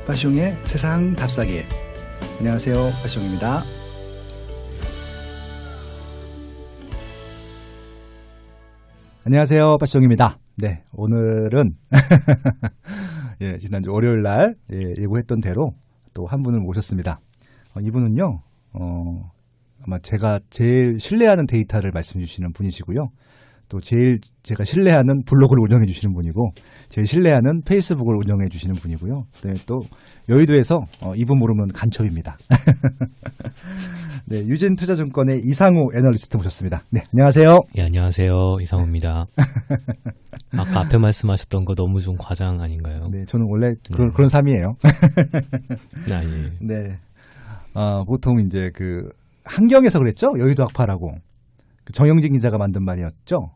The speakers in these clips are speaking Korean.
빠숑의 세상 답사기. 안녕하세요, 빠숑입니다. 안녕하세요, 빠숑입니다. 네, 오늘은 예, 지난주 월요일 날 예고했던 대로 또 한 분을 모셨습니다. 이분은요, 아마 제가 제일 신뢰하는 데이터를 말씀해 주시는 분이시고요. 또 제일 제가 신뢰하는 블로그를 운영해 주시는 분이고, 제일 신뢰하는 페이스북을 운영해 주시는 분이고요. 네, 또 여의도에서 이분 모르면 간첩입니다. 네, 유진투자증권의 이상우 애널리스트 모셨습니다. 네, 안녕하세요. 예, 안녕하세요. 이상우입니다. 아까 앞에 말씀하셨던 거 너무 좀 과장 아닌가요? 네, 저는 원래 그런 삶이에요. 아, 예. 네, 보통 이제 그 한경에서 그랬죠? 여의도 학파라고. 그 정영진 기자가 만든 말이었죠?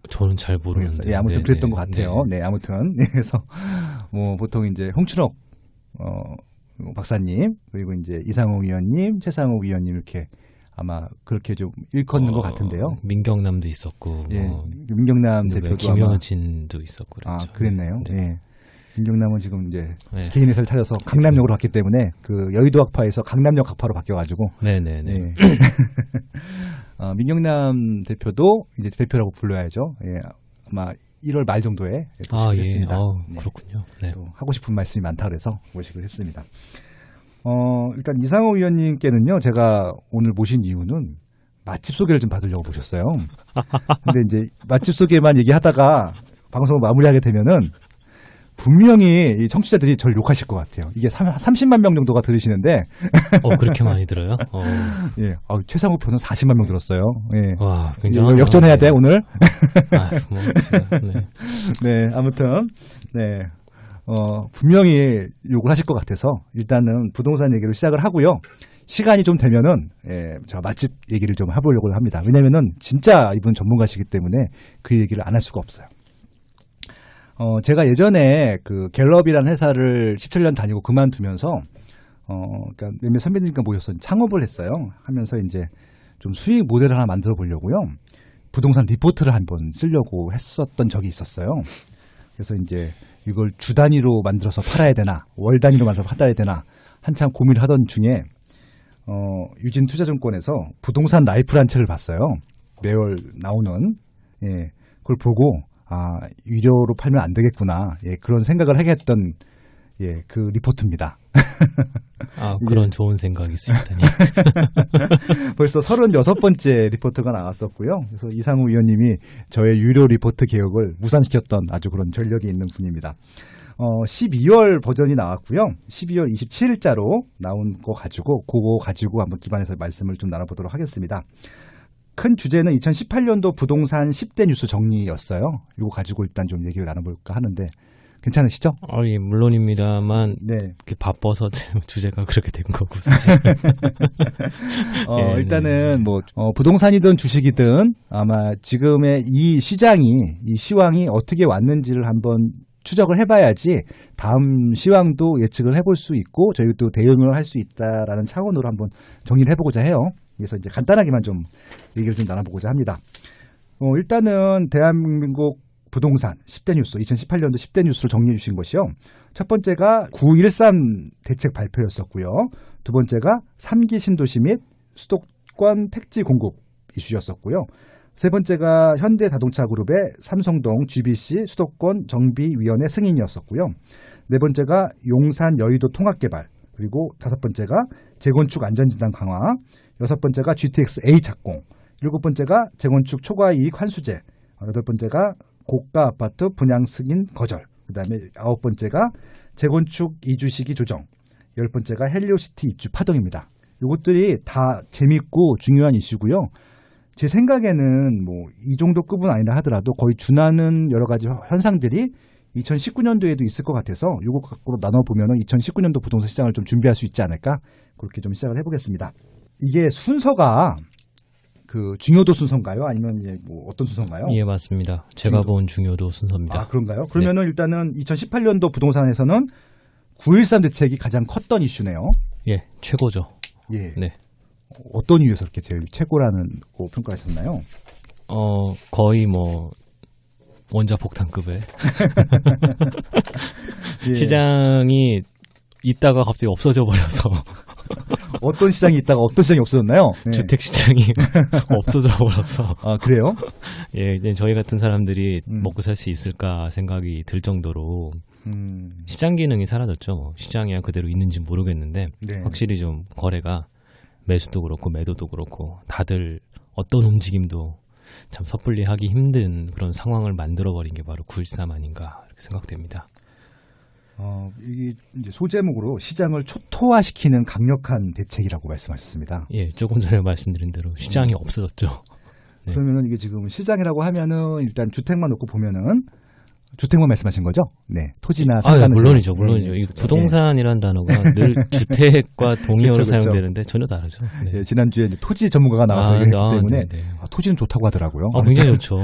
저는 잘 모르겠어요. 예, 아무튼 네, 그랬던 네, 것 같아요. 네, 아무튼. 그래서 뭐 보통 이제 홍춘옥 박사님, 그리고 이제 이상욱 위원님, 최상욱 위원님 이렇게 아마 그렇게 좀 일컫는 것 같은데요. 민경남도 있었고, 예, 뭐, 민경남 대표도 김효진도 있었고 그랬죠. 그랬네요. 네. 예. 민경남은 지금 이제 네. 개인 회사를 차려서 강남역으로 갔기 때문에 그 여의도 학파에서 강남역 학파로 바뀌어가지고. 네네네. 네. 민경남 대표도 이제 대표라고 불러야죠. 예, 아마 1월 말 정도에 모식을 했습니다. 네. 그렇군요. 네. 또 하고 싶은 말씀이 많다 그래서 모식을 했습니다. 일단 이상호 위원님께는요, 제가 오늘 모신 이유는 맛집 소개를 좀 받으려고 모셨어요. 근데 이제 맛집 소개만 얘기하다가 방송을 마무리하게 되면은 분명히 이 청취자들이 저를 욕하실 것 같아요. 이게 30만 명 정도가 들으시는데. 그렇게 많이 들어요? 예, 최상욱 표는 40만 명 들었어요. 예. 와, 굉장히. 역전해야 돼, 오늘. 뭐, 진짜, 네. 네, 아무튼, 네. 분명히 욕을 하실 것 같아서 일단은 부동산 얘기로 시작을 하고요. 시간이 좀 되면은, 제가 맛집 얘기를 좀 해보려고 합니다. 왜냐면은 진짜 이분 전문가시기 때문에 그 얘기를 안 할 수가 없어요. 제가 예전에 그 갤럽이라는 회사를 17년 다니고 그만두면서, 그러니까 몇몇 선배님과 모여서 창업을 했어요. 하면서 이제 좀 수익 모델을 하나 만들어 보려고요. 부동산 리포트를 한번 쓰려고 했었던 적이 있었어요. 그래서 이제 이걸 주 단위로 만들어서 팔아야 되나, 월 단위로 만들어서 팔아야 되나, 한참 고민을 하던 중에, 유진투자증권에서 부동산 라이프라는 책을 봤어요. 매월 나오는, 예, 그걸 보고, 유료로 팔면 안 되겠구나. 예, 그런 생각을 하게 했던, 예, 그 리포트입니다. 그런 좋은 생각이 있습니다. 벌써 36번째 리포트가 나왔었고요. 그래서 이상우 위원님이 저의 유료 리포트 개혁을 무산시켰던 아주 그런 전력이 있는 분입니다. 12월 버전이 나왔고요. 12월 27일자로 나온 거 가지고, 그거 가지고 한번 기반해서 말씀을 좀 나눠보도록 하겠습니다. 큰 주제는 2018년도 부동산 10대 뉴스 정리였어요. 이거 가지고 일단 좀 얘기를 나눠볼까 하는데 괜찮으시죠? 예, 물론입니다만, 네. 바빠서 주제가 그렇게 된 거고, 사실. 일단은 뭐, 부동산이든 주식이든 아마 지금의 이 시장이, 이 시황이 어떻게 왔는지를 한번 추적을 해봐야지 다음 시황도 예측을 해볼 수 있고 저희도 대응을 할 수 있다라는 차원으로 한번 정리를 해보고자 해요. 그래서 이제 간단하게만 좀 얘기를 좀 나눠보고자 합니다. 일단은 대한민국 부동산 10대 뉴스, 2018년도 10대 뉴스를 정리해 주신 것이요. 첫 번째가 9.13 대책 발표였었고요. 두 번째가 3기 신도시 및 수도권 택지 공급 이슈였었고요. 세 번째가 현대자동차그룹의 삼성동 GBC 수도권 정비위원회 승인이었었고요. 네 번째가 용산 여의도 통합개발, 그리고 다섯 번째가 재건축 안전진단 강화, 여섯 번째가 GTX-A 착공, 일곱 번째가 재건축 초과이익 환수제, 여덟 번째가 고가 아파트 분양 승인 거절, 그다음에 아홉 번째가 재건축 이주 시기 조정, 열 번째가 헬리오시티 입주 파동입니다. 이것들이 다 재밌고 중요한 이슈고요. 제 생각에는 뭐 이 정도 급은 아니라 하더라도 거의 준하는 여러 가지 현상들이 2019년도에도 있을 것 같아서 이거 갖고 나눠보면 2019년도 부동산 시장을 좀 준비할 수 있지 않을까, 그렇게 좀 시작을 해보겠습니다. 이게 순서가 그 중요도 순서인가요? 아니면 뭐 어떤 순서인가요? 예, 맞습니다. 제가 본 중요도 순서입니다. 그런가요? 그러면은 네. 일단은 2018년도 부동산에서는 9.13 대책이 가장 컸던 이슈네요. 예, 최고죠. 예. 네. 어떤 이유에서 이렇게 제일 최고라는 평가하셨나요? 거의 뭐 원자 폭탄급의 예. 시장이 있다가 갑자기 없어져 버려서 어떤 시장이 있다가 어떤 시장이 없어졌나요? 네. 주택 시장이 없어져 버려서 아, 그래요? 예, 이제 저희 같은 사람들이 음. 먹고 살 수 있을까 생각이 들 정도로 음. 시장 기능이 사라졌죠. 시장이 그대로 있는지 모르겠는데 네. 확실히 좀 거래가 매수도 그렇고 매도도 그렇고 다들 어떤 움직임도 참 섣불리 하기 힘든 그런 상황을 만들어버린 게 바로 9.13 아닌가 이렇게 생각됩니다. 이게 이제 소제목으로 시장을 초토화시키는 강력한 대책이라고 말씀하셨습니다. 예, 조금 전에 말씀드린 대로 시장이 없어졌죠. 네. 그러면은 이게 지금 시장이라고 하면은 일단 주택만 놓고 보면은 주택만 말씀하신 거죠? 네, 토지나 예, 상가는 물론이죠, 제가- 물론이죠. 네, 이 그렇죠. 부동산이라는 단어가 늘 주택과 동의어로 그쵸, 그쵸. 사용되는데 전혀 다르죠. 네. 네, 지난주에 이제 토지 전문가가 나와서 얘기를 했기 때문에 네, 네. 토지는 좋다고 하더라고요. 굉장히 좋죠.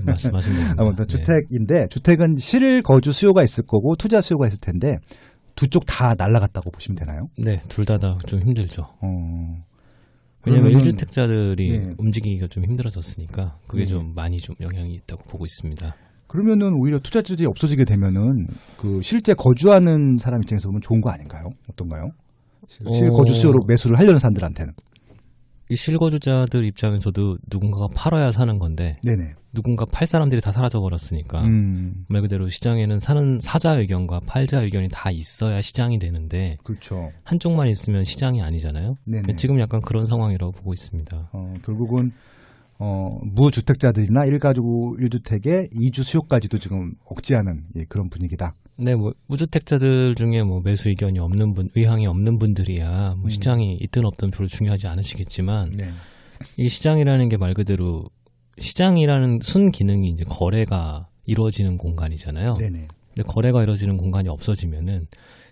말씀하신 대로. 아무튼 주택인데 주택은 실거주 수요가 있을 거고 투자 수요가 있을 텐데 두 쪽 다 날라갔다고 보시면 되나요? 네, 둘 다 좀 힘들죠. 왜냐하면 그러면은- 1주택자들이 예. 움직이기가 좀 힘들어졌으니까 그게 예. 좀 많이 좀 영향이 있다고 보고 있습니다. 그러면은 오히려 투자자들이 없어지게 되면은 그 실제 거주하는 사람 입장에서 보면 좋은 거 아닌가요? 어떤가요? 실거주 수요로 매수를 하려는 사람들한테는. 이 실거주자들 입장에서도 누군가가 팔아야 사는 건데 네네. 누군가 팔 사람들이 다 사라져 버렸으니까 말 그대로 시장에는 사는 사자 의견과 팔자 의견이 다 있어야 시장이 되는데 그렇죠. 한쪽만 있으면 시장이 아니잖아요. 네네. 지금 약간 그런 상황이라고 보고 있습니다. 결국은 무주택자들이나 1주택의 2주 수요까지도 지금 억제하는 그런 분위기다. 네, 뭐 무주택자들 중에 뭐 매수 의견이 없는 분, 의향이 없는 분들이야 뭐 시장이 있든 없든 별로 중요하지 않으시겠지만 네. 이 시장이라는 게 말 그대로 시장이라는 순 기능이 이제 거래가 이루어지는 공간이잖아요. 네네. 근데 거래가 이루어지는 공간이 없어지면은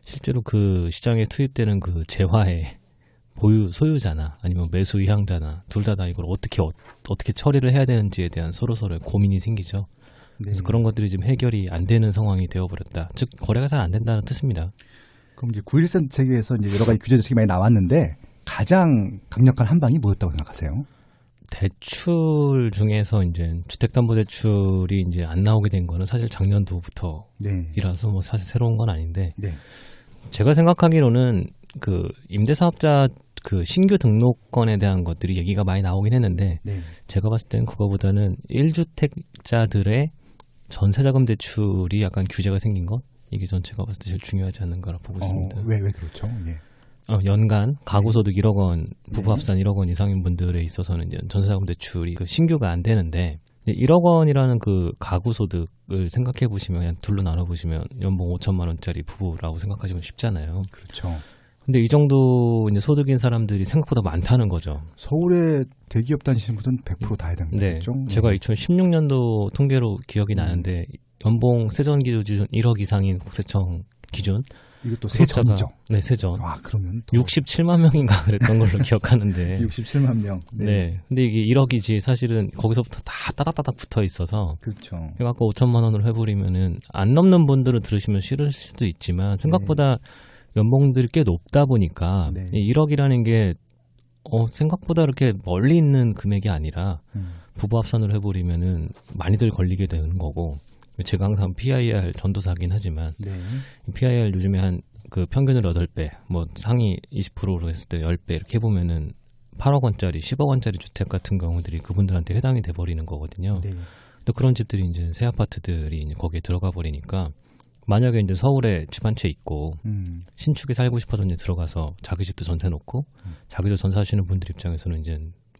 실제로 그 시장에 투입되는 그 재화의 소유자나 아니면 매수 의향자나 둘 다 이걸 어떻게 처리를 해야 되는지에 대한 서로서로의 고민이 생기죠. 네. 그래서 그런 것들이 지금 해결이 안 되는 상황이 되어버렸다. 즉 거래가 잘 안 된다는 뜻입니다. 그럼 이제 9.13 체계에서 이제 여러 가지 규제 정책이 많이 나왔는데 가장 강력한 한 방이 뭐였다고 생각하세요? 대출 중에서 이제 주택담보대출이 이제 안 나오게 된 거는 사실 작년도부터이라서 네. 뭐 사실 새로운 건 아닌데 네. 제가 생각하기로는 그 임대사업자 그 신규 등록권에 대한 것들이 얘기가 많이 나오긴 했는데 네. 제가 봤을 때는 그거보다는 1주택자들의 전세자금 대출이 약간 규제가 생긴 것 이게 전 제가 봤을 때 제일 중요하지 않는가라 보고 있습니다. 왜 그렇죠? 예. 연간 가구소득 1억 원, 부부 네. 합산 1억 원 이상인 분들에 있어서는 이제 전세자금 대출이 그 신규가 안 되는데 1억 원이라는 그 가구소득을 생각해 보시면 그냥 둘로 나눠 보시면 연봉 5천만 원짜리 부부라고 생각하시면 쉽잖아요. 그렇죠. 근데 이 정도 이제 소득인 사람들이 생각보다 많다는 거죠. 서울에 대기업 다니시는 분은 100%다 네, 해당되겠죠? 제가 2016년도 통계로 기억이 나는데 연봉 세전 기준 1억 이상인 국세청 기준 이것도 세전이죠. 네, 세전. 아, 그러면 또 67만 명인가 그랬던 걸로 기억하는데. 67만 명. 네. 근데 이게 1억이지 사실은 거기서부터 다 따닥따닥 붙어 있어서. 그렇죠. 아까 5천만 원으로 해버리면은 안 넘는 분들은 들으시면 싫을 수도 있지만 생각보다 연봉들이 꽤 높다 보니까 네. 이 1억이라는 게 생각보다 이렇게 멀리 있는 금액이 아니라 부부 합산으로 해버리면은 많이들 걸리게 되는 거고. 제가 항상 PIR 전도사긴 하지만 네. PIR 요즘에 한 그 평균으로 8배, 뭐 상위 20%로 했을 때 10배 이렇게 해보면은 8억 원짜리, 10억 원짜리 주택 같은 경우들이 그분들한테 해당이 돼버리는 거거든요. 네. 또 그런 집들이 이제 새 아파트들이 이제 거기에 들어가 버리니까 만약에 이제 서울에 집 한 채 있고 신축에 살고 싶어서 이제 들어가서 자기 집도 전세 놓고 자기도 전세하시는 분들 입장에서는 이제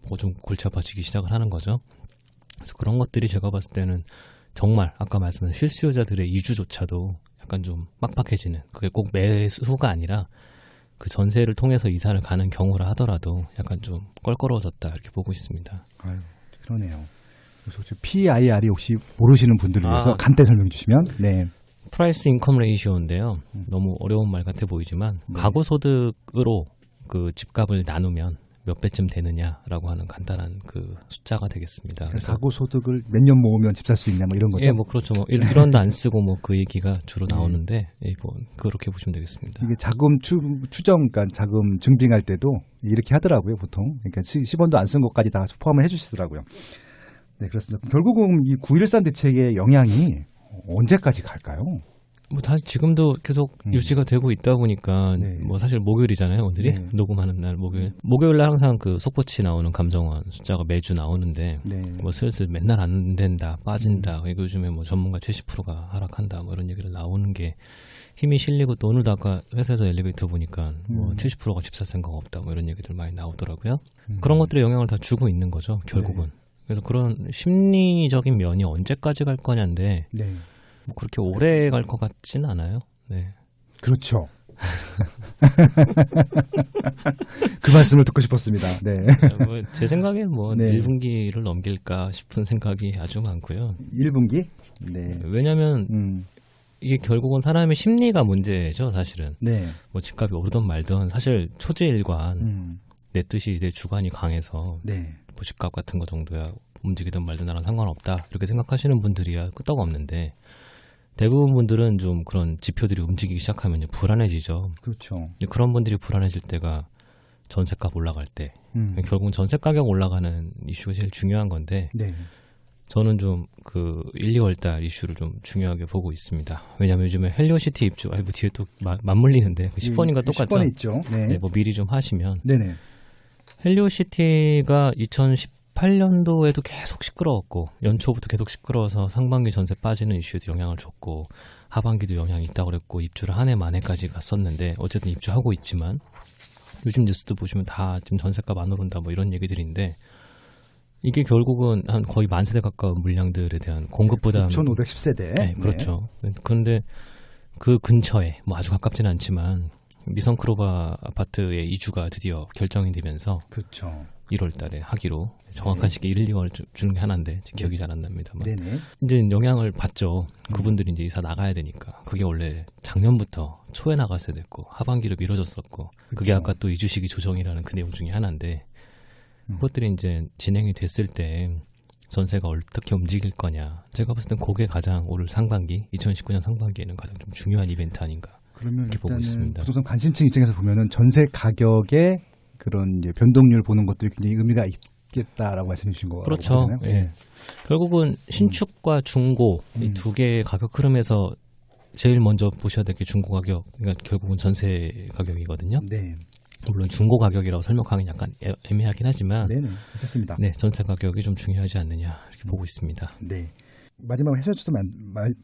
뭐 좀 골치 아파지기 시작을 하는 거죠. 그래서 그런 것들이 제가 봤을 때는 정말 아까 말씀하신 실수요자들의 이주조차도 약간 좀 빡빡해지는 그게 꼭 매수가 아니라 그 전세를 통해서 이사를 가는 경우라 하더라도 약간 좀 껄끄러워졌다 이렇게 보고 있습니다. 아유, 그러네요. 그래서 PIR이 혹시 모르시는 분들을 위해서 간단히 설명해 주시면 네. 프라이스 인컴 레이시오인데요. 너무 어려운 말 같아 보이지만 가구 소득으로 그 집값을 나누면 몇 배쯤 되느냐라고 하는 간단한 그 숫자가 되겠습니다. 그래서 가구 소득을 몇 년 모으면 집 살 수 있냐 뭐 이런 거죠. 예, 뭐 그렇죠. 뭐 1원도 안 쓰고 뭐 그 얘기가 주로 나오는데 뭐 그렇게 보시면 되겠습니다. 이게 자금 추정, 그러니까 자금 증빙할 때도 이렇게 하더라고요, 보통. 그러니까 10원도 안 쓴 것까지 다 포함을 해주시더라고요. 네, 그렇습니다. 결국은 이 9.13 대책의 영향이 언제까지 갈까요? 뭐 다시 지금도 계속 유지가 되고 있다 보니까 네. 뭐 사실 목요일이잖아요 오늘이 네. 녹음하는 날 목요일 날 항상 그 속보치 나오는 감정원 숫자가 매주 나오는데 네. 뭐 슬슬 맨날 안 된다 빠진다 요즘에 뭐 전문가 70%가 하락한다 뭐 이런 얘기를 나오는 게 힘이 실리고 또 오늘도 아까 회사에서 엘리베이터 보니까 뭐 70%가 집 살 생각 없다 뭐 이런 얘기들 많이 나오더라고요. 그런 것들이 영향을 다 주고 있는 거죠 결국은. 네. 그래서 그런 심리적인 면이 언제까지 갈 거냐인데 네. 뭐 그렇게 오래 갈 것 같진 않아요. 네. 그렇죠. 그 말씀을 듣고 싶었습니다. 네. 뭐 제 생각엔 뭐 네. 1분기를 넘길까 싶은 생각이 아주 많고요. 1분기? 네. 왜냐하면 이게 결국은 사람의 심리가 문제죠, 사실은. 네. 뭐 집값이 오르든 말든 사실 초지일관 내 뜻이 내 주관이 강해서 네. 뭐 집값 같은 거 정도야 움직이든 말든 나랑 상관없다 이렇게 생각하시는 분들이야 끄떡 없는데 대부분 분들은 좀 그런 지표들이 움직이기 시작하면 이제 불안해지죠. 그렇죠. 그런 분들이 불안해질 때가 전세값 올라갈 때 결국은 전세 가격 올라가는 이슈가 제일 중요한 건데 네. 저는 좀 그 1, 2월 달 이슈를 좀 중요하게 보고 있습니다. 왜냐하면 요즘에 헬리오시티 입주 뭐 뒤에 또 맞물리는데 10번인가 똑같죠? 10번에 있죠. 네. 네, 뭐 미리 좀 하시면 네네. 헬리오시티가 2018년도에도 계속 시끄러웠고 연초부터 계속 시끄러워서 상반기 전세 빠지는 이슈에도 영향을 줬고 하반기도 영향이 있다고 그랬고 입주를 한 해 만에까지 갔었는데 어쨌든 입주하고 있지만 요즘 뉴스도 보시면 다 지금 전세값 안 오른다 뭐 이런 얘기들인데 이게 결국은 한 거의 만 세대 가까운 물량들에 대한 공급 부담 2,510세대. 네, 그렇죠. 그런데 그 근처에 뭐 아주 가깝지는 않지만 미성크로바 아파트의 이주가 드디어 결정이 되면서 그렇죠. 1월 달에 하기로 정확한 시기 1, 2월 주는 게 하나인데 기억이 잘 안 납니다만 네네. 이제 영향을 받죠. 그분들이 이제 이사 나가야 되니까 그게 원래 작년부터 초에 나갔어야 됐고 하반기로 미뤄졌었고 그게 그렇죠. 아까 또 이주 시기 조정이라는 그 내용 중에 하나인데 그것들이 이제 진행이 됐을 때 전세가 어떻게 움직일 거냐 제가 봤을 땐 그게 가장 올 상반기 2019년 상반기에는 가장 좀 중요한 이벤트 아닌가 그러면 이렇게 보고 일단은 있습니다. 부동산 관심층 입장에서 보면은 전세 가격의 그런 이제 변동률 보는 것들이 굉장히 의미가 있겠다라고 말씀해 주신 거죠. 그렇죠. 예. 결국은 신축과 중고 이 두 개의 가격 흐름에서 제일 먼저 보셔야 될 게 중고 가격, 그러니까 결국은 전세 가격이거든요. 네. 물론 중고 가격이라고 설명하기는 약간 애매하긴 하지만 네네. 괜찮습니다. 네, 전세 가격이 좀 중요하지 않느냐 이렇게 보고 있습니다. 네. 마지막으로 해주셨던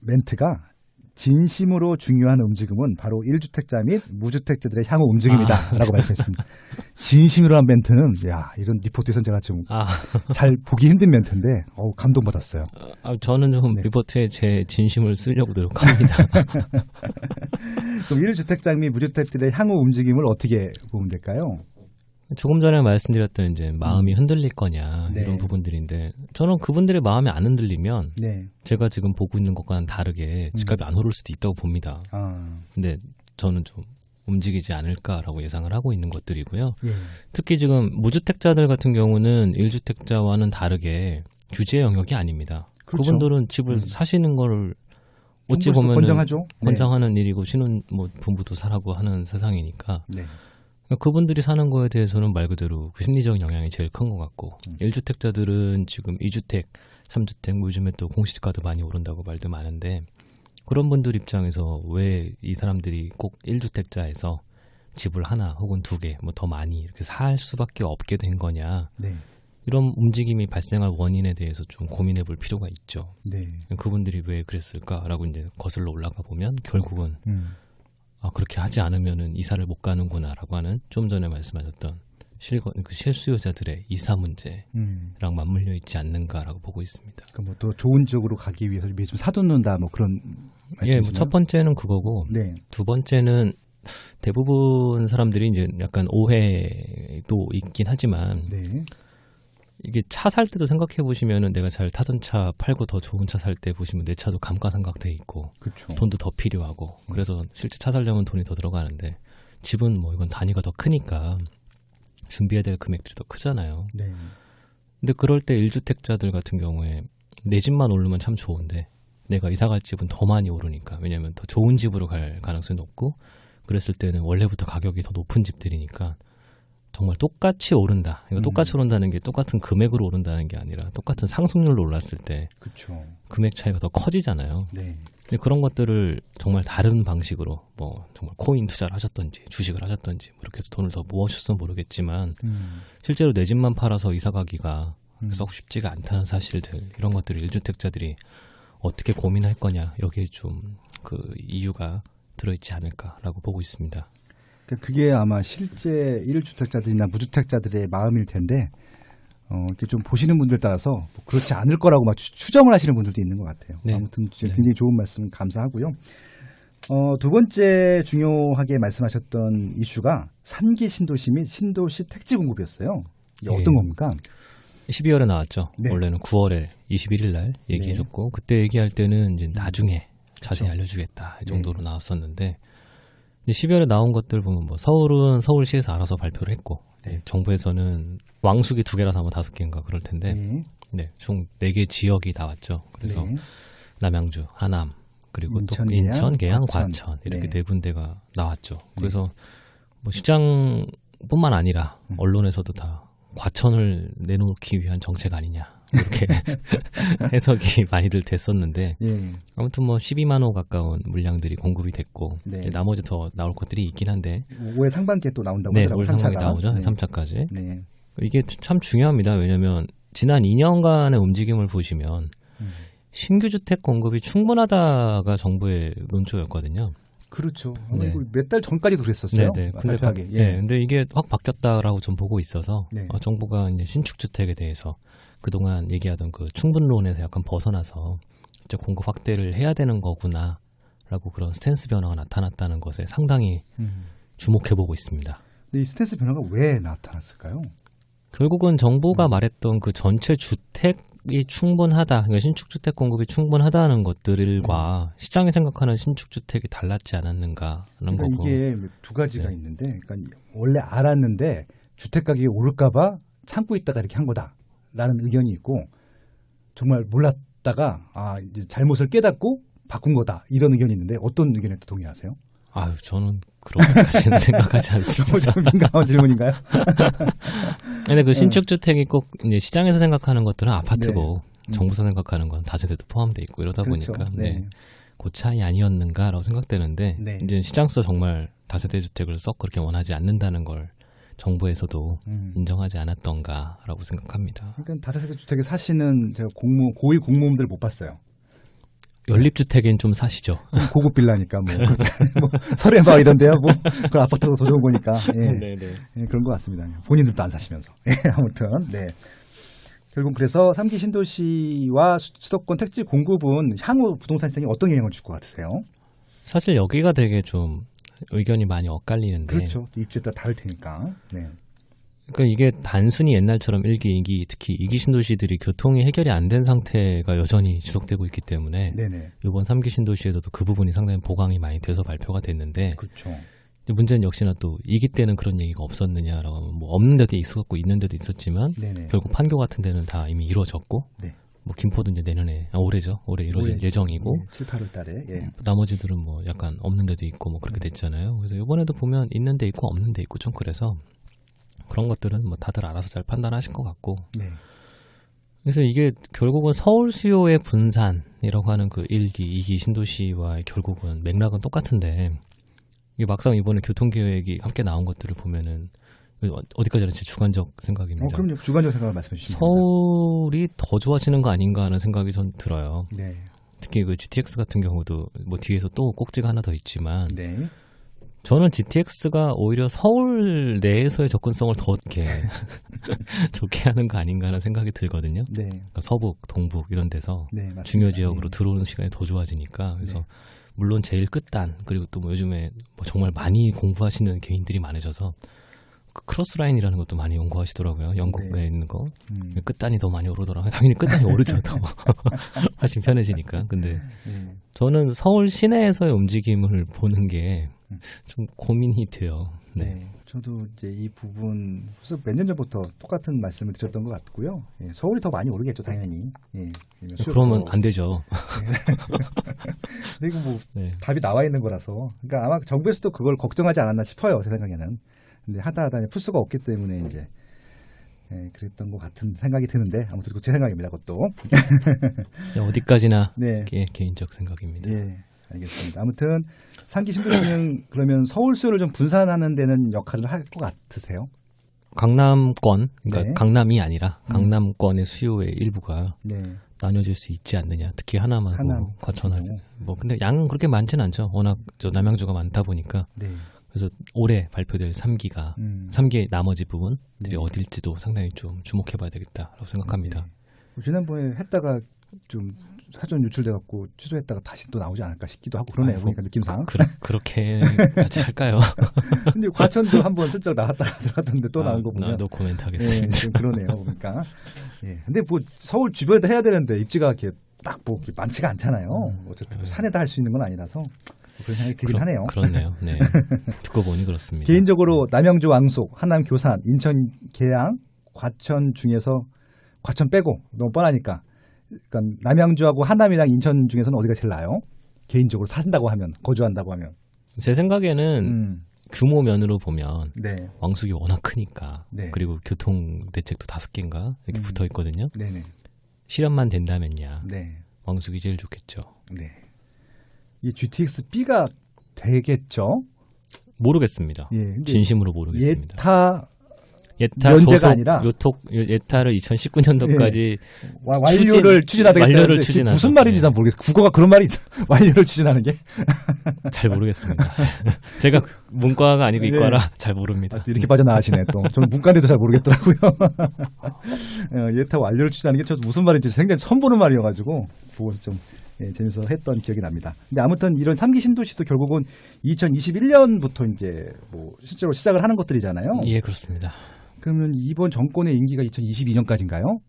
멘트가 진심으로 중요한 움직임은 바로 1주택자 및 무주택자들의 향후 움직임이다 라고 말씀했습니다. 진심으로 한 멘트는 이런 리포트에서는 제가 좀 잘 보기 힘든 멘트인데 감동받았어요. 저는 좀 네. 리포트에 제 진심을 쓰려고 노력합니다. 그럼 1주택자 및 무주택자들의 향후 움직임을 어떻게 보면 될까요? 조금 전에 말씀드렸던 이제 마음이 흔들릴 거냐 네. 이런 부분들인데 저는 그분들의 마음이 안 흔들리면 네. 제가 지금 보고 있는 것과는 다르게 집값이 안 오를 수도 있다고 봅니다. 근데 저는 좀 움직이지 않을까라고 예상을 하고 있는 것들이고요. 예. 특히 지금 무주택자들 같은 경우는 1주택자와는 다르게 규제 영역이 아닙니다. 그렇죠. 그분들은 집을 사시는 걸 어찌 보면 권장하죠. 권장하는 일이고 신혼 뭐 부부도 사라고 하는 세상이니까 네. 그분들이 사는 거에 대해서는 말 그대로 그 심리적인 영향이 제일 큰 것 같고 1주택자들은 지금 2주택, 3주택 뭐 요즘에 또 공시지가도 많이 오른다고 말도 많은데 그런 분들 입장에서 왜 이 사람들이 꼭 1주택자에서 집을 하나 혹은 두 개 뭐 더 많이 이렇게 살 수밖에 없게 된 거냐 네. 이런 움직임이 발생할 원인에 대해서 좀 고민해 볼 필요가 있죠. 네. 그분들이 왜 그랬을까라고 이제 거슬러 올라가 보면 결국은 그렇게 하지 않으면은 이사를 못 가는구나라고 하는 좀 전에 말씀하셨던 그 실수요자들의 이사 문제랑 맞물려 있지 않는가라고 보고 있습니다. 뭐 또 좋은 쪽으로 가기 위해서 미리 좀 사두는다 뭐 그런 말씀이신가요? 뭐 첫 번째는 그거고 네. 두 번째는 대부분 사람들이 이제 약간 오해도 있긴 하지만 네. 이게 차 살 때도 생각해 보시면은 내가 잘 타던 차 팔고 더 좋은 차 살 때 보시면 내 차도 감가상각돼 있고 그렇죠. 돈도 더 필요하고 그래서 실제 차 사려면 돈이 더 들어가는데 집은 뭐 이건 단위가 더 크니까 준비해야 될 금액들이 더 크잖아요. 네. 근데 그럴 때 1주택자들 같은 경우에 내 집만 오르면 참 좋은데 내가 이사 갈 집은 더 많이 오르니까 왜냐하면 더 좋은 집으로 갈 가능성이 높고 그랬을 때는 원래부터 가격이 더 높은 집들이니까 정말 똑같이 오른다. 이거 똑같이 오른다는 게 똑같은 금액으로 오른다는 게 아니라 똑같은 상승률로 올랐을 때 그렇죠. 금액 차이가 더 커지잖아요. 네. 근데 그런 것들을 정말 다른 방식으로 뭐 정말 코인 투자를 하셨던지 주식을 하셨던지 뭐 이렇게 해서 돈을 더 모으셨으면 모르겠지만 실제로 내 집만 팔아서 이사 가기가 썩 쉽지가 않다는 사실들 이런 것들을 1주택자들이 어떻게 고민할 거냐 여기에 좀 그 이유가 들어있지 않을까라고 보고 있습니다. 그게 아마 실제 1주택자들이나 무주택자들의 마음일 텐데 이렇게 좀 보시는 분들 따라서 뭐 그렇지 않을 거라고 막 추정을 하시는 분들도 있는 것 같아요. 네. 아무튼 굉장히 좋은 말씀 감사하고요. 두 번째 중요하게 말씀하셨던 이슈가 3기 신도시 및 신도시 택지 공급이었어요. 이게 어떤 겁니까? 12월에 나왔죠. 네. 원래는 9월에 21일 날 얘기해줬고 그때 얘기할 때는 이제 나중에 자세히 알려주겠다 이 정도로 나왔었는데 12월에 나온 것들 보면 뭐 서울은 서울시에서 알아서 발표를 했고 정부에서는 왕숙이 2개라서 아마 5개인가 그럴 텐데 총 4개 지역이 나왔죠. 그래서 남양주, 하남 그리고 또 인천, 계양, 과천 이렇게 4군데가 나왔죠. 그래서 뭐 시장뿐만 아니라 언론에서도 다 과천을 내놓기 위한 정책 아니냐 이렇게 해석이 많이들 됐었는데 아무튼 뭐 12만 호 가까운 물량들이 공급이 됐고 이제 나머지 더 나올 것들이 있긴 한데 올해 상반기에 또 나온다고 네, 하더라고요. 올 상반기 나오죠. 3차까지. 네. 이게 참 중요합니다. 왜냐하면 지난 2년간의 움직임을 보시면 신규 주택 공급이 충분하다가 정부의 논조였거든요. 그렇죠. 몇 달 전까지도 그랬었어요. 네. 근데 이게 확 바뀌었다라고 좀 보고 있어서 정부가 이제 신축 주택에 대해서 그동안 얘기하던 그 충분론에서 약간 벗어나서 진짜 공급 확대를 해야 되는 거구나라고 그런 스탠스 변화가 나타났다는 것에 상당히 주목해 보고 있습니다. 근데 이 스탠스 변화가 왜 나타났을까요? 결국은 정부가 말했던 그 전체 주택이 충분하다, 그러니까 신축주택 공급이 충분하다는 것들과 시장이 생각하는 신축주택이 달랐지 않았는가 하는 그러니까 거고. 이게 두 가지가 있는데, 그러니까 원래 알았는데 주택 가격이 오를까봐 참고 있다가 이렇게 한 거다라는 의견이 있고, 정말 몰랐다가 이제 잘못을 깨닫고 바꾼 거다 이런 의견이 있는데 어떤 의견에 또 동의하세요? 저는 그렇게까지는 생각하지 않습니다. 좀 민감한 질문인가요? 근데 그 신축주택이 꼭 이제 시장에서 생각하는 것들은 아파트고 정부에서 생각하는 건 다세대도 포함되어 있고 이러다 보니까 그 차이 아니었는가라고 생각되는데 이제 시장에서 정말 다세대 주택을 썩 그렇게 원하지 않는다는 걸 정부에서도 인정하지 않았던가라고 생각합니다. 그러니까 다세대 주택에 사시는 제가 고위 공무원들 못 봤어요. 연립주택엔 좀 사시죠. 고급 빌라니까 뭐 설해마 이런데요. 뭐 그 아파트가 더 좋은 거니까. 그런 것 같습니다. 본인들도 안 사시면서. 아무튼 결국 그래서 3기 신도시와 수도권 택지 공급은 향후 부동산 시장에 어떤 영향을 줄 것 같으세요? 사실 여기가 되게 좀 의견이 많이 엇갈리는데. 그렇죠. 입지에 따라 다를 테니까. 그러니까 이게 단순히 옛날처럼 1기, 2기, 특히 2기 신도시들이 교통이 해결이 안 된 상태가 여전히 지속되고 있기 때문에 이번 3기 신도시에서도 그 부분이 상당히 보강이 많이 돼서 발표가 됐는데 그렇죠. 문제는 역시나 또 2기 때는 그런 얘기가 없었느냐라고 하면 뭐 없는 데도 있었고 있는 데도 있었지만 결국 판교 같은 데는 다 이미 이루어졌고 뭐 김포도 이제 내년에 올해죠. 올해 이루어질 예정이고 7, 8월 달에 나머지들은 뭐 약간 없는 데도 있고 뭐 그렇게 됐잖아요. 그래서 이번에도 보면 있는 데 있고 없는 데 있고 좀 그래서 그런 것들은 뭐 다들 알아서 잘 판단하실 것 같고. 그래서 이게 결국은 서울 수요의 분산이라고 하는 그 1기, 2기 신도시와의 결국은 맥락은 똑같은데 이게 막상 이번에 교통계획이 함께 나온 것들을 보면은 어디까지나 제 주관적 생각입니다. 그럼요. 주관적 생각을 말씀해 주시면 서울이 더 좋아지는 거 아닌가 하는 생각이 전 들어요. 특히 그 GTX 같은 경우도 뭐 뒤에서 또 꼭지가 하나 더 있지만 저는 GTX가 오히려 서울 내에서의 접근성을 더 이렇게 좋게 하는 거 아닌가 하는 생각이 들거든요. 그러니까 서북, 동북 이런 데서 중요 지역으로 들어오는 시간이 더 좋아지니까 그래서 물론 제일 끝단 그리고 또 뭐 요즘에 뭐 정말 많이 공부하시는 개인들이 많으셔서 그 크로스라인이라는 것도 많이 연구하시더라고요. 영국에 있는 거 끝단이 더 많이 오르더라고요. 당연히 끝단이 오르죠. 더 훨씬 편해지니까. 근데 저는 서울 시내에서의 움직임을 보는 게 좀 고민이 돼요. 저도 이제 이 부분 벌써 몇 년 전부터 똑같은 말씀을 드렸던 것 같고요. 서울이 더 많이 오르겠죠, 당연히. 그러면 안 되죠. 근데 이거 뭐 답이 나와 있는 거라서. 그러니까 아마 정부에서도 그걸 걱정하지 않았나 싶어요, 제 생각에는. 근데 하다 풀 수가 없기 때문에 이제 네, 그랬던 것 같은 생각이 드는데 아무튼 제 생각입니다. 그것도. 어디까지나 네. 개인적 생각입니다. 예, 알겠습니다. 아무튼 3기 신도시는 그러면 서울 수요를 좀 분산하는 데는 역할을 할 것 같으세요? 강남권, 그러니까 네. 강남이 아니라 강남권의 수요의 일부가 네. 나눠질 수 있지 않느냐. 특히 하남하고 하남. 과천하고. 뭐 근데 양은 그렇게 많지는 않죠. 워낙 남양주가 많다 보니까. 네. 그래서 올해 발표될 3기가 3기의 나머지 부분들이 어딜지도 상당히 좀 주목해봐야 되겠다라고 생각합니다. 네. 지난번에 했다가 좀 사전 유출돼갖고 취소했다가 다시 또 나오지 않을까 싶기도 하고 그러네요. 아이고, 보니까 느낌상. 그렇게까지 할까요? 근데 과천도 한번 슬쩍 나갔다가 들어갔던데 또 나온 거 보면. 노 코멘트 하겠습니다. 네, 좀 그러네요. 그러니까. 예. 근데 뭐 서울 주변에도 해야 되는데 입지가 이렇게 딱 뭐 많지가 않잖아요. 어차피 뭐 산에다 할 수 있는 건 아니라서 그런 생각이 들긴 하네요. 그렇네요. 네. 듣고 보니 그렇습니다. 개인적으로 남양주 왕속, 하남 교산, 인천 계양, 과천 중에서 과천 빼고 너무 뻔하니까 그러니까 남양주하고 하남이랑 인천 중에서는 어디가 제일 나아요? 개인적으로 사신다고 하면 거주한다고 하면 제 생각에는 규모 면으로 보면 네. 왕숙이 워낙 크니까 네. 그리고 교통 대책도 5개인가 이렇게 붙어 있거든요. 네네. 실현만 된다면야 네. 왕숙이 제일 좋겠죠. 네. 이 GTX B가 되겠죠? 모르겠습니다. 예. 근데 진심으로 모르겠습니다. 예타 조속, 면제가 아니라 예타를 2019년도까지 완료를 추진하겠다는데 완료를 추진하는 무슨 말인지 잘 모르겠어요. 국어가 그런 말이 완료를 추진하는 게 잘 모르겠습니다. 제가 문과가 아니고 이과라 네. 잘 모릅니다. 이렇게 빠져나가시네 또. 저는 문과인데도 잘 모르겠더라고요. 예타 완료를 추진하는 게 저도 무슨 말인지 생각이 처음 보는 말이어가지고 보고서 좀 재밌어서 했던 기억이 납니다. 근데 아무튼 이런 3기 신도시도 결국은 2021년부터 이제 뭐 실제로 시작을 하는 것들이잖아요. 예, 그렇습니다. 그러면 이번 정권의 임기가 2022년까지인가요?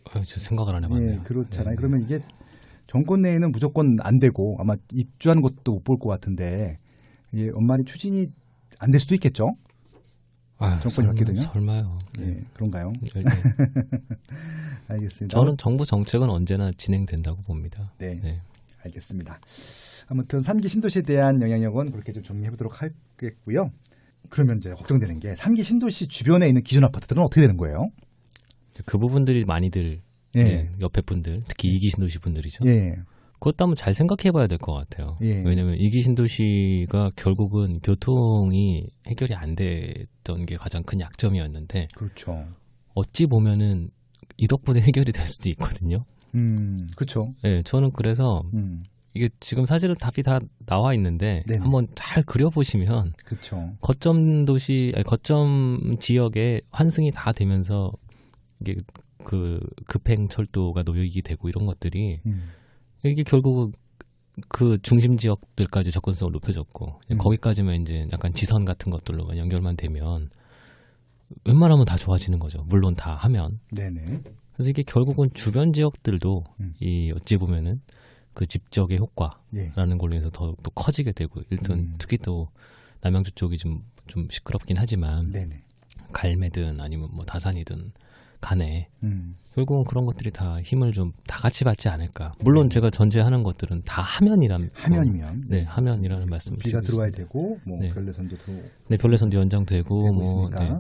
저 생각을 안 해봤네요. 예, 그렇잖아요. 네. 그러면 이게 정권 내에는 무조건 안 되고 아마 입주하는 것도 못 볼 것 같은데 이게 엄마리 추진이 안 될 수도 있겠죠? 정권이 바뀌게 되면? 설마요. 네, 그런가요? 네. 알겠습니다. 저는 정부 정책은 언제나 진행된다고 봅니다. 네, 네. 알겠습니다. 아무튼 3기 신도시에 대한 영향력은 그렇게 좀 정리해보도록 하겠고요. 그러면 이제 걱정되는 게 3기 신도시 주변에 있는 기존 아파트들은 어떻게 되는 거예요? 그 부분들이 많이들 예. 옆에 분들, 특히 2기 신도시 분들이죠. 예. 그것도 한번 잘 생각해봐야 될 것 같아요. 예. 왜냐하면 2기 신도시가 결국은 교통이 해결이 안 됐던 게 가장 큰 약점이었는데 그렇죠. 어찌 보면은 이 덕분에 해결이 될 수도 있거든요. 그렇죠. 네, 저는 그래서 이게 지금 사실은 답이 다 나와 있는데 네네. 한번 잘 그려보시면 그렇죠. 거점 지역에 환승이 다 되면서 이게 그 급행 철도가 노역이 되고 이런 것들이 이게 결국 그 중심 지역들까지 접근성을 높여줬고 거기까지만 이제 약간 지선 같은 것들로만 연결만 되면 웬만하면 다 좋아지는 거죠. 물론 다 하면. 네네. 그래서 이게 결국은 주변 지역들도 이 어찌 보면은 그 집적의 효과라는 예. 걸로 해서 더 커지게 되고 일단 특히 또 남양주 쪽이 좀 시끄럽긴 하지만 네네. 갈매든 아니면 뭐 다산이든 간에 결국은 그런 것들이 다 힘을 좀 다 같이 받지 않을까. 물론 제가 전제하는 것들은 다 하면이라면 하면이면 하면이라는 말씀을 비가 드리고 들어와야 있습니다. 되고 뭐 네. 별내선도 들어 네, 별내선도 연장되고 되고 뭐 있으니까.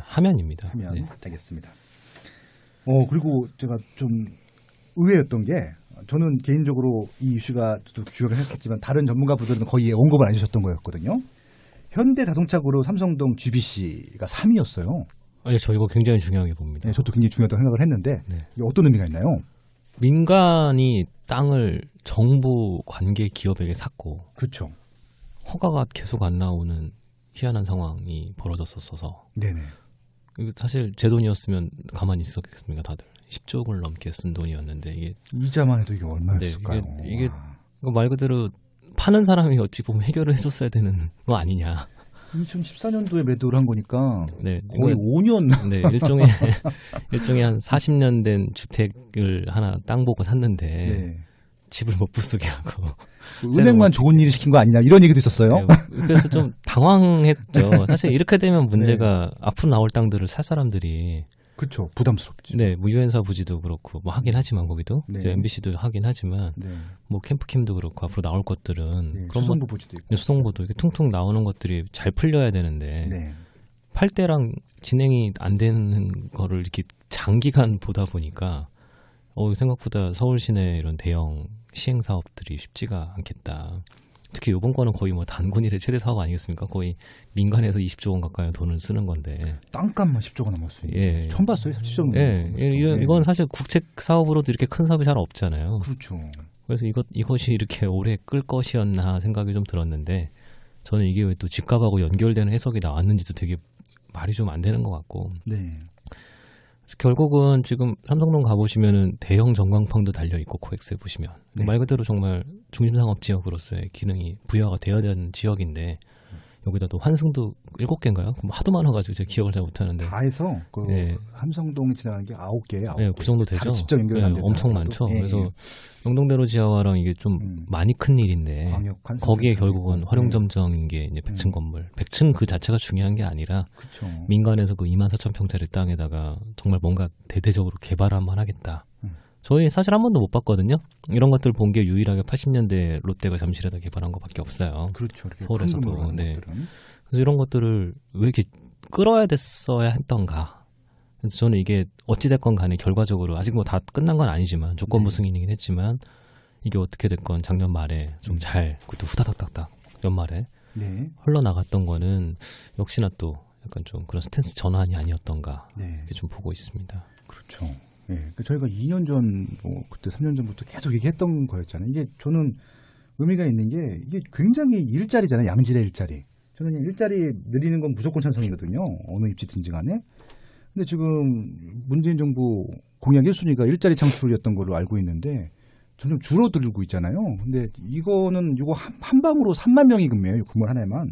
하면입니다. 하면 네. 되겠습니다. 그리고 제가 좀 의외였던 게 저는 개인적으로 이 이슈가 또 주요하게 생각했지만 다른 전문가분들은 거의 언급을 안 해주셨던 거였거든요. 현대자동차그룹 삼성동 GBC가 3위였어요. 아니, 저 이거 굉장히 중요하게 봅니다. 네, 저도 굉장히 중요하다고 생각을 했는데 네. 이게 어떤 의미가 있나요? 민간이 땅을 정부 관계 기업에게 샀고 그렇죠. 허가가 계속 안 나오는 희한한 상황이 벌어졌었어서 네네. 이거 사실 제 돈이었으면 가만히 있었겠습니까 다들 10조를 넘게 쓴 돈이었는데 이게 이자만 해도 이게 얼마였을까요? 이게 말 그대로 파는 사람이 어찌 보면 해결을 해줬어야 되는 거 아니냐. 2014년도에 매도를 한 거니까 네, 거의 5년. 네, 일종의 한 40년 된 주택을 하나 땅 보고 샀는데 네. 집을 못 부수게 하고 은행만 좋은 일을 시킨 거 아니냐 이런 얘기도 있었어요. 네, 그래서 좀 당황했죠. 사실 이렇게 되면 문제가 앞으로 나올 땅들을 살 사람들이 그렇죠. 부담스럽죠. 네, 뭐 유엔사 부지도 그렇고 뭐 하긴 하지만 거기도 네. MBC도 하긴 하지만 네. 뭐 캠프킴도 그렇고 앞으로 나올 것들은 네. 그런 수성도 부지도 있고. 수성보도 이게 퉁퉁 나오는 것들이 잘 풀려야 되는데 네. 8대랑 진행이 안 되는 거를 이렇게 장기간 보다 보니까 생각보다 서울 시내 이런 대형 시행 사업들이 쉽지가 않겠다. 특히 이번 거는 거의 뭐 단군일의 최대 사업 아니겠습니까? 거의 민간에서 20조 원 가까이 돈을 쓰는 건데. 땅값만 10조가 넘었어요. 예. 처음 봤어요. 10조. 예. 이건 사실 국책 사업으로도 이렇게 큰 사업이 잘 없잖아요. 그렇죠. 그래서 이것이 이렇게 오래 끌 것이었나 생각이 좀 들었는데 저는 이게 왜 또 집값하고 연결되는 해석이 나왔는지도 되게 말이 좀 안 되는 것 같고. 네. 그래서 결국은 지금 삼성동 가보시면은 대형 전광판도 달려있고 코엑스에 보시면 네. 말 그대로 정말 중심상업 지역으로서의 기능이 부여가 되어야 되는 지역인데 여기다 또 환승도 7개인가요? 하도 많아가지고 제가 기억을 잘 못하는데 다 해서 예. 삼성동 지나가는 게 9개예요. 9개. 예, 그 정도 되죠. 직접 연결이 예, 엄청 많죠. 예, 그래서 예. 영동대로 지하화랑 이게 좀 많이 큰 일인데 광역 환승 거기에 센터도 결국은 있고. 활용점정인 게 이제 100층 건물. 100층 그 자체가 중요한 게 아니라 그렇죠. 민간에서 그 24,000평짜리 땅에다가 정말 뭔가 대대적으로 개발을 한번 하겠다. 저희 사실 한 번도 못 봤거든요. 이런 것들 본 게 유일하게 80년대 롯데가 잠실에다 개발한 것밖에 없어요. 그렇죠. 이렇게 서울에서도. 큰 건물을 하는 네. 것들은. 그래서 이런 것들을 왜 이렇게 끌어야 됐어야 했던가. 그래서 저는 이게 어찌됐건 간에 결과적으로 아직 뭐 다 끝난 건 아니지만 조건부 승인이긴 했지만 이게 어떻게 됐건 작년 말에 좀 잘 그것도 후다닥닥닥 연말에 네. 흘러나갔던 거는 역시나 또 약간 좀 그런 스탠스 전환이 아니었던가 네. 이렇게 좀 보고 있습니다. 그렇죠. 예. 그러니까 저희가 2년 전, 그때 3년 전부터 계속 얘기했던 거였잖아요. 이게 저는 의미가 있는 게 이게 굉장히 일자리잖아요. 양질의 일자리. 저는 일자리 늘리는 건 무조건 찬성이거든요. 어느 입지든지 간에. 근데 지금 문재인 정부 공약 1순위가 일자리 창출이었던 걸로 알고 있는데 점점 줄어들고 있잖아요. 근데 이거 한 방으로 3만 명이 근무해요. 건물 하나에만.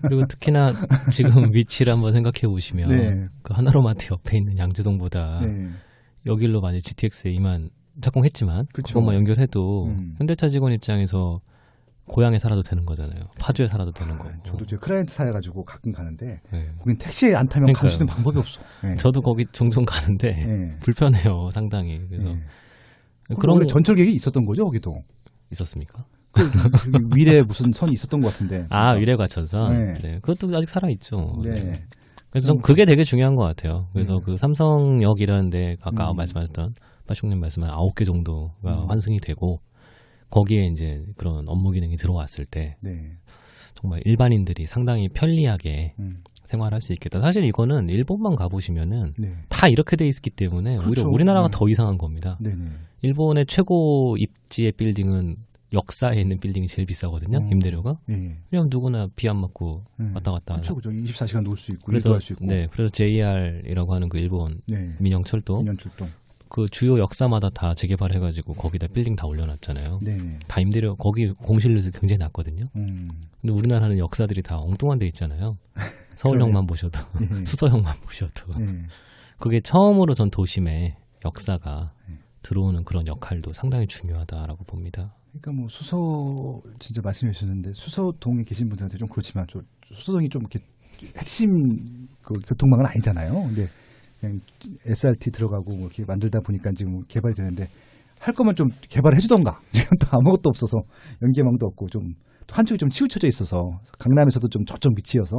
그리고 특히나 지금 위치를 한번 생각해 보시면 네. 그 하나로마트 옆에 있는 양재동보다 네. 여길로 만약 GTX에 이만 착공했지만 그쵸. 그것만 연결해도 현대차 직원 입장에서 고향에 살아도 되는 거잖아요. 파주에 살아도 되는 거고. 저도 제 클라이언트 사여가지고 가끔 가는데 네. 거긴 택시에 안 타면 갈 수 있는 그러니까요. 방법이 없어. 네. 저도 거기 종종 가는데 네. 불편해요, 상당히. 그래서 네. 그런 원래 거 전철 계획이 있었던 거죠, 거기도. 있었습니까? 위례 무슨 선이 있었던 것 같은데. 아, 위례과천선. 네. 네. 그것도 아직 살아 있죠. 네. 그래서 좀 그게 되게 중요한 것 같아요. 그래서 네. 그 삼성역이라는데 아까 말씀하셨던 빠숑님 말씀한 9개 정도가 환승이 되고 거기에 이제 그런 업무 기능이 들어왔을 때 네. 정말 일반인들이 상당히 편리하게 생활할 수 있겠다. 사실 이거는 일본만 가보시면은 네. 다 이렇게 돼 있기 때문에 오히려 그렇죠. 우리나라가 네. 더 이상한 겁니다. 네네. 일본의 최고 입지의 빌딩은 역사에 있는 빌딩이 제일 비싸거든요. 임대료가. 네. 왜냐면 누구나 비 안 맞고 왔다 갔다. 그렇죠, 그렇죠. 24시간 놀 수 있고, 그래서 일도 할 수 있고. 네, 그래서 JR이라고 하는 그 일본 네. 민영철도 2년 출동. 그 주요 역사마다 다 재개발해가지고 거기다 빌딩 다 올려놨잖아요. 네. 다 임대료 거기 공실률도 굉장히 낮거든요. 근데 우리나라는 역사들이 다 엉뚱한 데 있잖아요. 서울역만 보셔도 네. 수서역만 보셔도 네. 그게 처음으로 전 도심에 역사가 들어오는 그런 역할도 상당히 중요하다라고 봅니다. 그러니까 뭐 수서 진짜 말씀해 주셨는데 수서동에 계신 분들한테 좀 그렇지만 수서동이 좀 이렇게 핵심 그 교통망은 아니잖아요. 근데 그냥 SRT 들어가고 뭐 이렇게 만들다 보니까 지금 개발이 되는데 할 거면 좀 개발해 주던가. 지금 또 아무것도 없어서 연계망도 없고 좀 한쪽이 좀 치우쳐져 있어서 강남에서도 좀 저쪽 밑이어서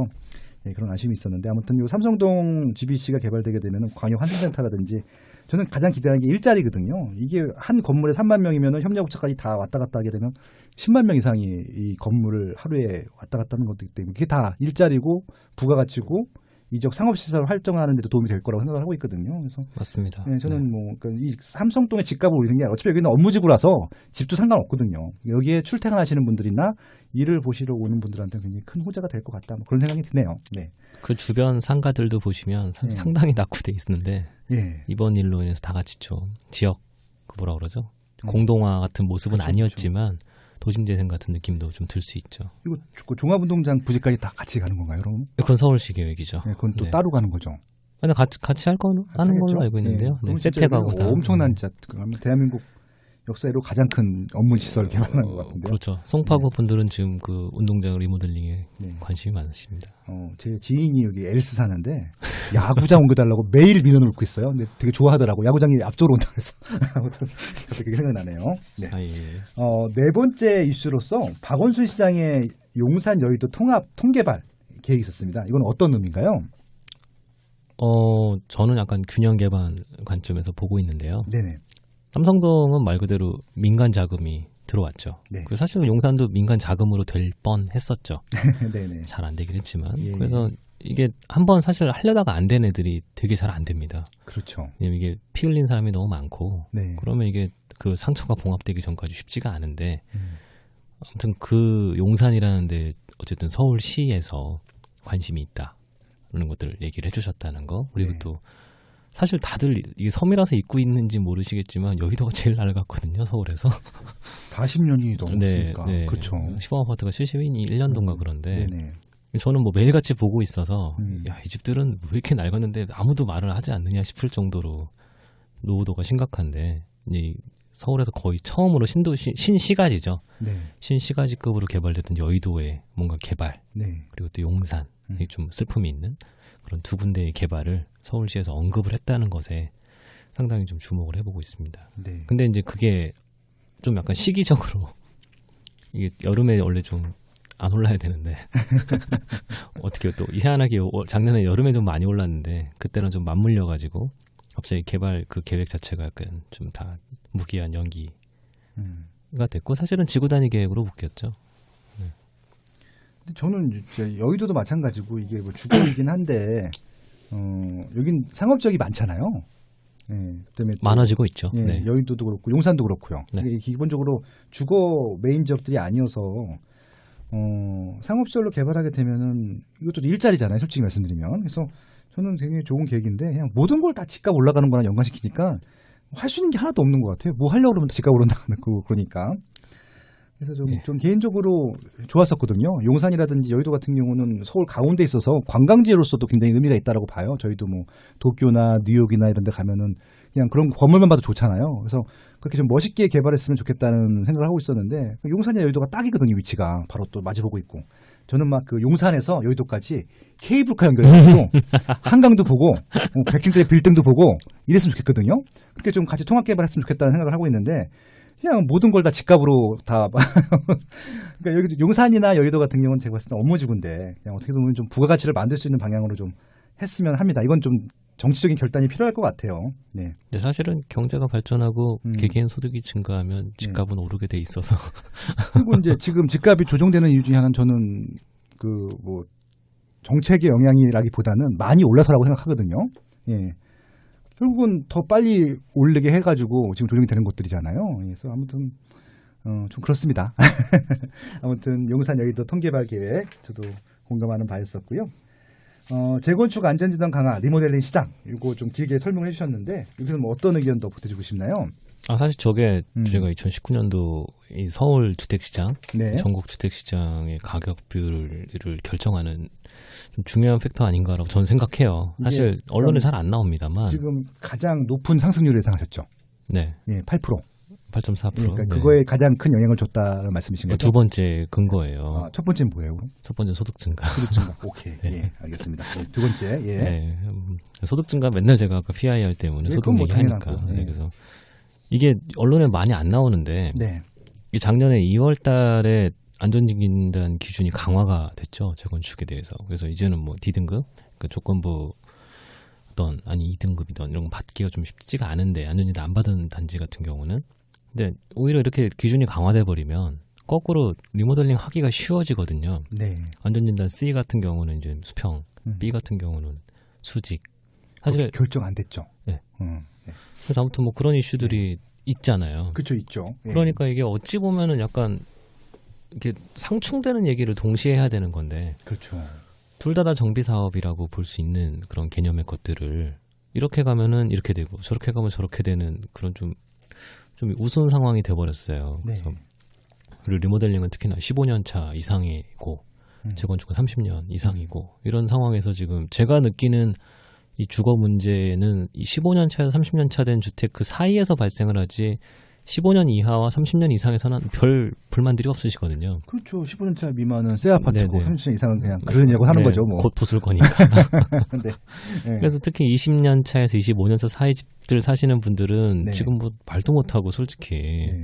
네, 그런 아쉬움이 있었는데 아무튼 요 삼성동 GBC가 개발되게 되면은 광역 환승센터라든지 저는 가장 기대하는 게 일자리거든요. 이게 한 건물에 3만 명이면 협력업체까지 다 왔다 갔다 하게 되면 10만 명 이상이 이 건물을 하루에 왔다 갔다 하는 것이기 때문에 그게 다 일자리고 부가가치고 이적 상업시설 활성화하는 데도 도움이 될 거라고 생각을 하고 있거든요. 그래서 맞습니다. 네, 저는 뭐 그러니까 이 삼성동의 집값을 올리는 게 어차피 여기는 업무지구라서 집도 상관없거든요. 여기에 출퇴근하시는 분들이나 일을 보시러 오는 분들한테는 굉장히 큰 호재가 될 것 같다. 뭐 그런 생각이 드네요. 네. 그 주변 상가들도 보시면 상당히 낙후돼 있는데 예. 이번 일로 인해서 다 같이 좀 지역 그 뭐라 그러죠? 공동화 같은 모습은 그렇죠, 아니었지만 도심재생 같은 느낌도 좀 들 수 있죠. 그리고 그 종합운동장 부지까지 다 같이 가는 건가요, 여러분? 그건 서울시 계획이죠. 네, 그건 또 네. 따로 가는 거죠. 근데 같이 하는 걸로 알고 있는데요. 네, 세택하고 다. 엄청난 진짜 대한민국 역사로 가장 큰 업무 시설 개발하는 것 같은데요. 그렇죠. 송파구 분들은 지금 그 운동장 리모델링에 네. 관심이 많으십니다. 제 지인이 여기 엘스 사는데 야구장 옮겨달라고 매일 민원을 고 있어요. 근데 되게 좋아하더라고. 야구장이 앞쪽으로 온다고 해서. 아무튼 갑자기 생각나네요. 네. 아, 예. 네 번째 이슈로서 박원순 시장의 용산 여의도 통합 통개발 계획이 있었습니다. 이건 어떤 의미인가요? 저는 약간 균형 개발 관점에서 보고 있는데요. 네네. 삼성동은 말 그대로 민간 자금이 들어왔죠. 네. 그 사실은 용산도 민간 자금으로 될 뻔했었죠. 네네. 잘 안 되긴 했지만. 예. 그래서 이게 한번 사실 하려다가 안 된 애들이 되게 잘 안 됩니다. 그렇죠. 왜냐면 이게 피 흘린 사람이 너무 많고 네. 그러면 이게 그 상처가 봉합되기 전까지 쉽지가 않은데 아무튼 그 용산이라는 데 어쨌든 서울시에서 관심이 있다. 그런 것들 얘기를 해주셨다는 거. 그리고 네. 또 사실 다들 이게 섬이라서 잊고 있는지 모르시겠지만 여의도가 제일 낡았거든요. 서울에서. 40년이 넘었으니까. 네. 그렇죠. 시범 아파트가 71년도인가 그런데 네네. 저는 뭐 매일같이 보고 있어서 음. 야, 이 집들은 왜 이렇게 낡았는데 아무도 말을 하지 않느냐 싶을 정도로 노후도가 심각한데 이 서울에서 거의 처음으로 신시가지죠. 네. 신시가지급으로 개발됐던 여의도의 뭔가 개발 네. 그리고 또 용산 이게 좀 슬픔이 있는 그런 두 군데의 개발을 서울시에서 언급을 했다는 것에 상당히 좀 주목을 해보고 있습니다. 네. 근데 이제 그게 좀 약간 시기적으로 이게 여름에 원래 좀 안 올라야 되는데 어떻게 또 희한하게 작년에 여름에 좀 많이 올랐는데 그때는 좀 맞물려가지고 갑자기 개발 그 계획 자체가 약간 좀 다 무기한 연기가 됐고 사실은 지구 단위 계획으로 묶였죠. 근데 저는 이제 여의도도 마찬가지고 이게 뭐 주거이긴 한데 여긴 상업 지역이 많잖아요. 예, 그다음에 또 많아지고 있죠. 예, 네. 여의도도 그렇고 용산도 그렇고요. 네. 이게 기본적으로 주거 메인 지역들이 아니어서 상업시설로 개발하게 되면은 이것도 일자리잖아요. 솔직히 말씀드리면. 그래서 저는 굉장히 좋은 계획인데 그냥 모든 걸 다 집값 올라가는 거랑 연관시키니까 할 수 있는 게 하나도 없는 것 같아요. 뭐 하려고 그러면 집값 오른다는 그러니까. 그래서 좀 개인적으로 좋았었거든요. 용산이라든지 여의도 같은 경우는 서울 가운데 있어서 관광지로서도 굉장히 의미가 있다라고 봐요. 저희도 뭐 도쿄나 뉴욕이나 이런 데 가면은 그냥 그런 건물만 봐도 좋잖아요. 그래서 그렇게 좀 멋있게 개발했으면 좋겠다는 생각을 하고 있었는데 용산이나 여의도가 딱이거든요. 위치가 바로 또 마주보고 있고. 저는 막 그 용산에서 여의도까지 케이블카 연결해가지고 한강도 보고 백층짜리 빌딩도 보고 이랬으면 좋겠거든요. 그렇게 좀 같이 통합 개발했으면 좋겠다는 생각을 하고 있는데 그냥 모든 걸 다 집값으로 다 그러니까 여기 용산이나 여의도 같은 경우는 제가 봤을 때 업무지구인데 그냥 어떻게 보면 좀 부가가치를 만들 수 있는 방향으로 좀 했으면 합니다. 이건 좀 정치적인 결단이 필요할 것 같아요. 네. 근데 사실은 경제가 발전하고 개개인 소득이 증가하면 집값은 오르게 돼 있어서 그리고 이제 지금 집값이 조정되는 이유 중에 하나는 저는 그 뭐 정책의 영향이라기보다는 많이 올라서라고 생각하거든요. 예. 결국은 더 빨리 오르게 해가지고 지금 조정이 되는 것들이잖아요. 그래서 아무튼 좀 그렇습니다. 아무튼 용산 여의도 통개발 계획 저도 공감하는 바였었고요. 재건축 안전지단 강화 리모델링 시장 이거 좀 길게 설명해 주셨는데 여기서 뭐 어떤 의견 더 보태주고 싶나요? 사실 저게 제가 2019년도 이 서울 주택시장, 네. 전국 주택시장의 가격뷰를 결정하는 좀 중요한 팩터 아닌가라고 저는 생각해요. 사실 언론에 잘 안 나옵니다만 지금 가장 높은 상승률을 예상하셨죠? 네, 예, 8%. 8.4%. 그러니까 네. 그거에 가장 큰 영향을 줬다는 말씀이신 거죠? 두 번째 근거예요. 첫 번째는 뭐예요? 그럼? 첫 번째 소득 증가. 소득 증가. 오케이. 네. 예, 알겠습니다. 예, 두 번째. 예. 네, 소득 증가 맨날 제가 아까 PIR 때문에 예, 소득 그건 뭐 얘기하니까. 당연하고, 네, 예. 그래서 이게 언론에 많이 안 나오는데 네. 이 작년에 2월달에 안전진단 기준이 강화가 됐죠. 재건축에 대해서. 그래서 이제는 뭐 D등급, 그러니까 조건부 던 아니 2등급이던 이런 거 받기가 좀 쉽지가 않은데 안전진단 안 받은 단지 같은 경우는 근데 오히려 이렇게 기준이 강화돼 버리면 거꾸로 리모델링 하기가 쉬워지거든요. 네. 안전진단 C 같은 경우는 이제 수평, B 같은 경우는 수직. 사실 결정 안 됐죠. 네. 네. 그래서 아무튼 뭐 그런 이슈들이 있잖아요. 그렇죠, 있죠. 예. 그러니까 이게 어찌 보면은 약간 이렇게 상충되는 얘기를 동시에 해야 되는 건데 그렇죠. 둘 다 정비 사업이라고 볼 수 있는 그런 개념의 것들을 이렇게 가면은 이렇게 되고 저렇게 가면 저렇게 되는 그런 좀 우스운 상황이 돼버렸어요. 네. 그래서 그리고 리모델링은 특히나 15년 차 이상이고 재건축은 30년 이상이고 이런 상황에서 지금 제가 느끼는 이 주거 문제는 이 15년 차에서 30년 차 된 주택 그 사이에서 발생을 하지 15년 이하와 30년 이상에서는 별 불만들이 없으시거든요. 그렇죠. 15년 차 미만은 새 아파트고 네네. 30년 이상은 그냥 그러냐고 하는 네, 거죠. 뭐. 곧 부술 거니까. 네. 네. 그래서 특히 20년 차에서 25년 차 사이 집들 사시는 분들은 네. 지금 뭐 말도 못하고 솔직히 네.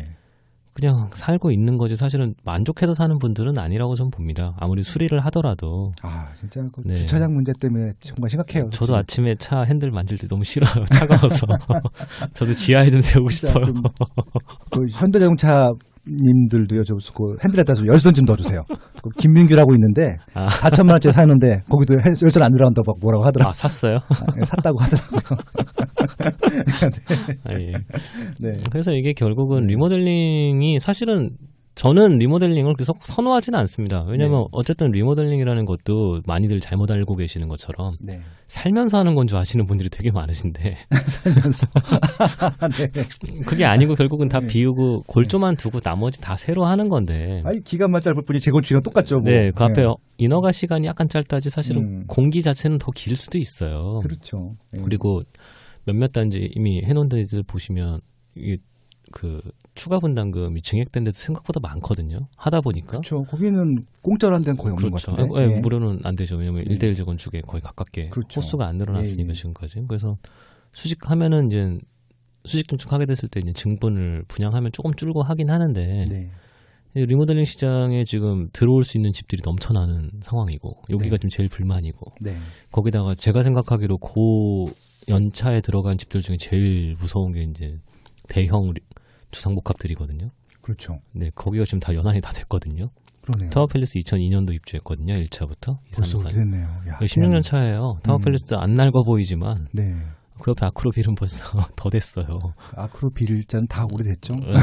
그냥 살고 있는 거지 사실은 만족해서 사는 분들은 아니라고 저는 봅니다. 아무리 수리를 하더라도. 아 진짜 그 네. 주차장 문제 때문에 정말 심각해요. 저도 아침에 차 핸들 만질 때 너무 싫어요. 차가워서. 저도 지하에 좀 세우고 진짜 싶어요. 그 현대자동차 님들도요, 저 그 핸들에다 좀 열선 좀 넣어주세요. 그 김민규라고 있는데 4천만 원짜리 사는데 거기도 열선 안 들어간다고 막 뭐라고 하더라고요. 아, 샀어요? 샀다고 하더라고요. 아, 예. 네. 그래서 이게 결국은 리모델링이 사실은 저는 리모델링을 계속 선호하지는 않습니다. 왜냐하면 어쨌든 리모델링이라는 것도 많이들 잘못 알고 계시는 것처럼 네. 살면서 하는 건 줄 아시는 분들이 되게 많으신데 살면서 네. 그게 아니고 결국은 다 비우고 골조만 두고 나머지 다 새로 하는 건데. 아니 기간만 짧을 뿐이 재건축이랑 똑같죠. 뭐. 네, 그 앞에 인허가 시간이 약간 짧다지 사실은 공기 자체는 더 길 수도 있어요. 그렇죠. 네. 그리고 몇몇 단지 이미 해놓은 데들 보시면 이게 그 추가 분담금이 증액된 데도 생각보다 많거든요. 하다 보니까. 그렇죠. 거기는 공짜로 한 데는 거의 없는 그렇죠. 것 같은데. 네, 무료는 안 되죠. 왜냐하면 1대1 재건축에 거의 가깝게 그렇죠. 호수가 안 늘어났으니까 예. 지금까지. 그래서 수직하면은 이제 수직 건축하게 됐을 때 이제 증분을 분양하면 조금 줄고 하긴 하는데 네. 리모델링 시장에 지금 들어올 수 있는 집들이 넘쳐나는 상황이고 여기가 좀 제일 불만이고 네. 거기다가 제가 생각하기로 고 연차에 들어간 집들 중에 제일 무서운 게 이제 대형 주상복합들이거든요. 그렇죠. 네, 거기가 지금 다 연한이 다 됐거든요. 그러네요. 타워팰리스 2002년도 입주했거든요. 1차부터. 2, 3, 벌써 4. 그렇게 됐네요. 야, 16년 차예요. 타워팰리스 안 낡아 보이지만 네. 그 옆에 아크로빌은 벌써 더 됐어요. 아크로빌자는 다 오래됐죠. 네.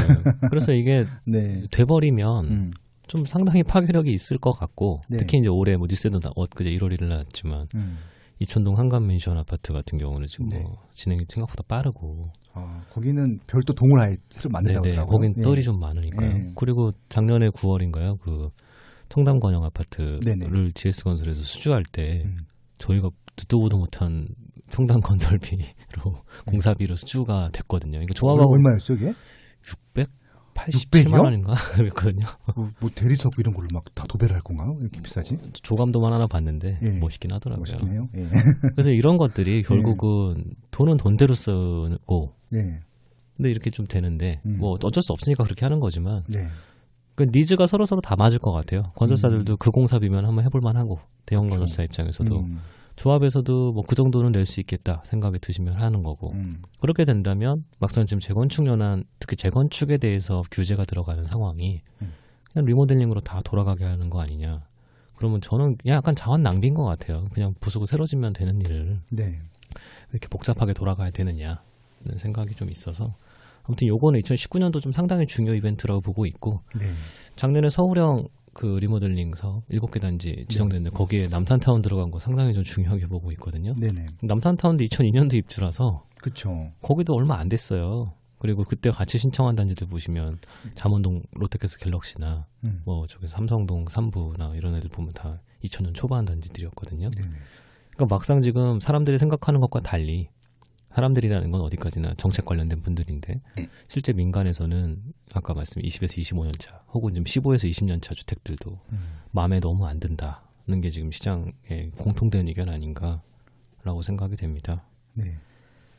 그래서 이게 네. 돼버리면 좀 상당히 파괴력이 있을 것 같고 네. 특히 이제 올해 뭐 뉴스에도 그제 1월 1일 나왔지만 이촌동 한강맨션 아파트 같은 경우는 지금 네. 뭐 진행이 생각보다 빠르고 거기는 별도 동을 아예 새로 만든다고 네네, 하더라고요. 거긴 네. 떨이 좀 많으니까요. 네. 그리고 작년에 9월인가요? 그 청담건영 아파트를 네네. GS건설에서 수주할 때 저희가 듣도 보도 못한 평당 건설비로 공사비로 수주가 됐거든요. 이거 조합하고 얼마였죠, 이게? 687만 원인가 그랬거든요. 뭐 대리석 이런 걸로 막 다 도배를 할 건가? 왜 이렇게 비싸지? 조감도만 하나 봤는데 예. 멋있긴 하더라고요. 멋있네요. 예. 그래서 이런 것들이 결국은 돈은 돈대로 쓰고 네. 근데 이렇게 좀 되는데 뭐 어쩔 수 없으니까 그렇게 하는 거지만 네. 그 니즈가 서로 다 맞을 것 같아요. 건설사들도 그 공사비면 한번 해볼 만하고 대형 그렇죠. 건설사 입장에서도 조합에서도 뭐 그 정도는 낼 수 있겠다 생각이 드시면 하는 거고 그렇게 된다면 막상 지금 재건축 연한 특히 재건축에 대해서 규제가 들어가는 상황이 그냥 리모델링으로 다 돌아가게 하는 거 아니냐. 그러면 저는 그냥 약간 자원 낭비인 것 같아요. 그냥 부수고 새로 지면 되는 일을 네. 이렇게 복잡하게 돌아가야 되느냐는 생각이 좀 있어서 아무튼 요거는 2019년도 좀 상당히 중요 이벤트라고 보고 있고 네. 작년에 서울형 그 리모델링 사업 7개 단지 지정됐는데 거기에 남산타운 들어간 거 상당히 좀 중요하게 보고 있거든요. 네네. 남산타운도 2002년도 입주라서 그렇죠. 거기도 얼마 안 됐어요. 그리고 그때 같이 신청한 단지들 보시면 잠원동 롯데캐슬 갤럭시나 뭐 저기서 삼성동 3부나 이런 애들 보면 다 2000년 초반 단지들이었거든요. 네네. 그러니까 막상 지금 사람들이 생각하는 것과 달리 사람들이라는 건 어디까지나 정책 관련된 분들인데 실제 민간에서는 아까 말씀 20에서 25년 차 혹은 좀 15에서 20년 차 주택들도 마음에 너무 안 든다는 게 지금 시장의 공통된 의견 아닌가라고 생각이 됩니다. 네.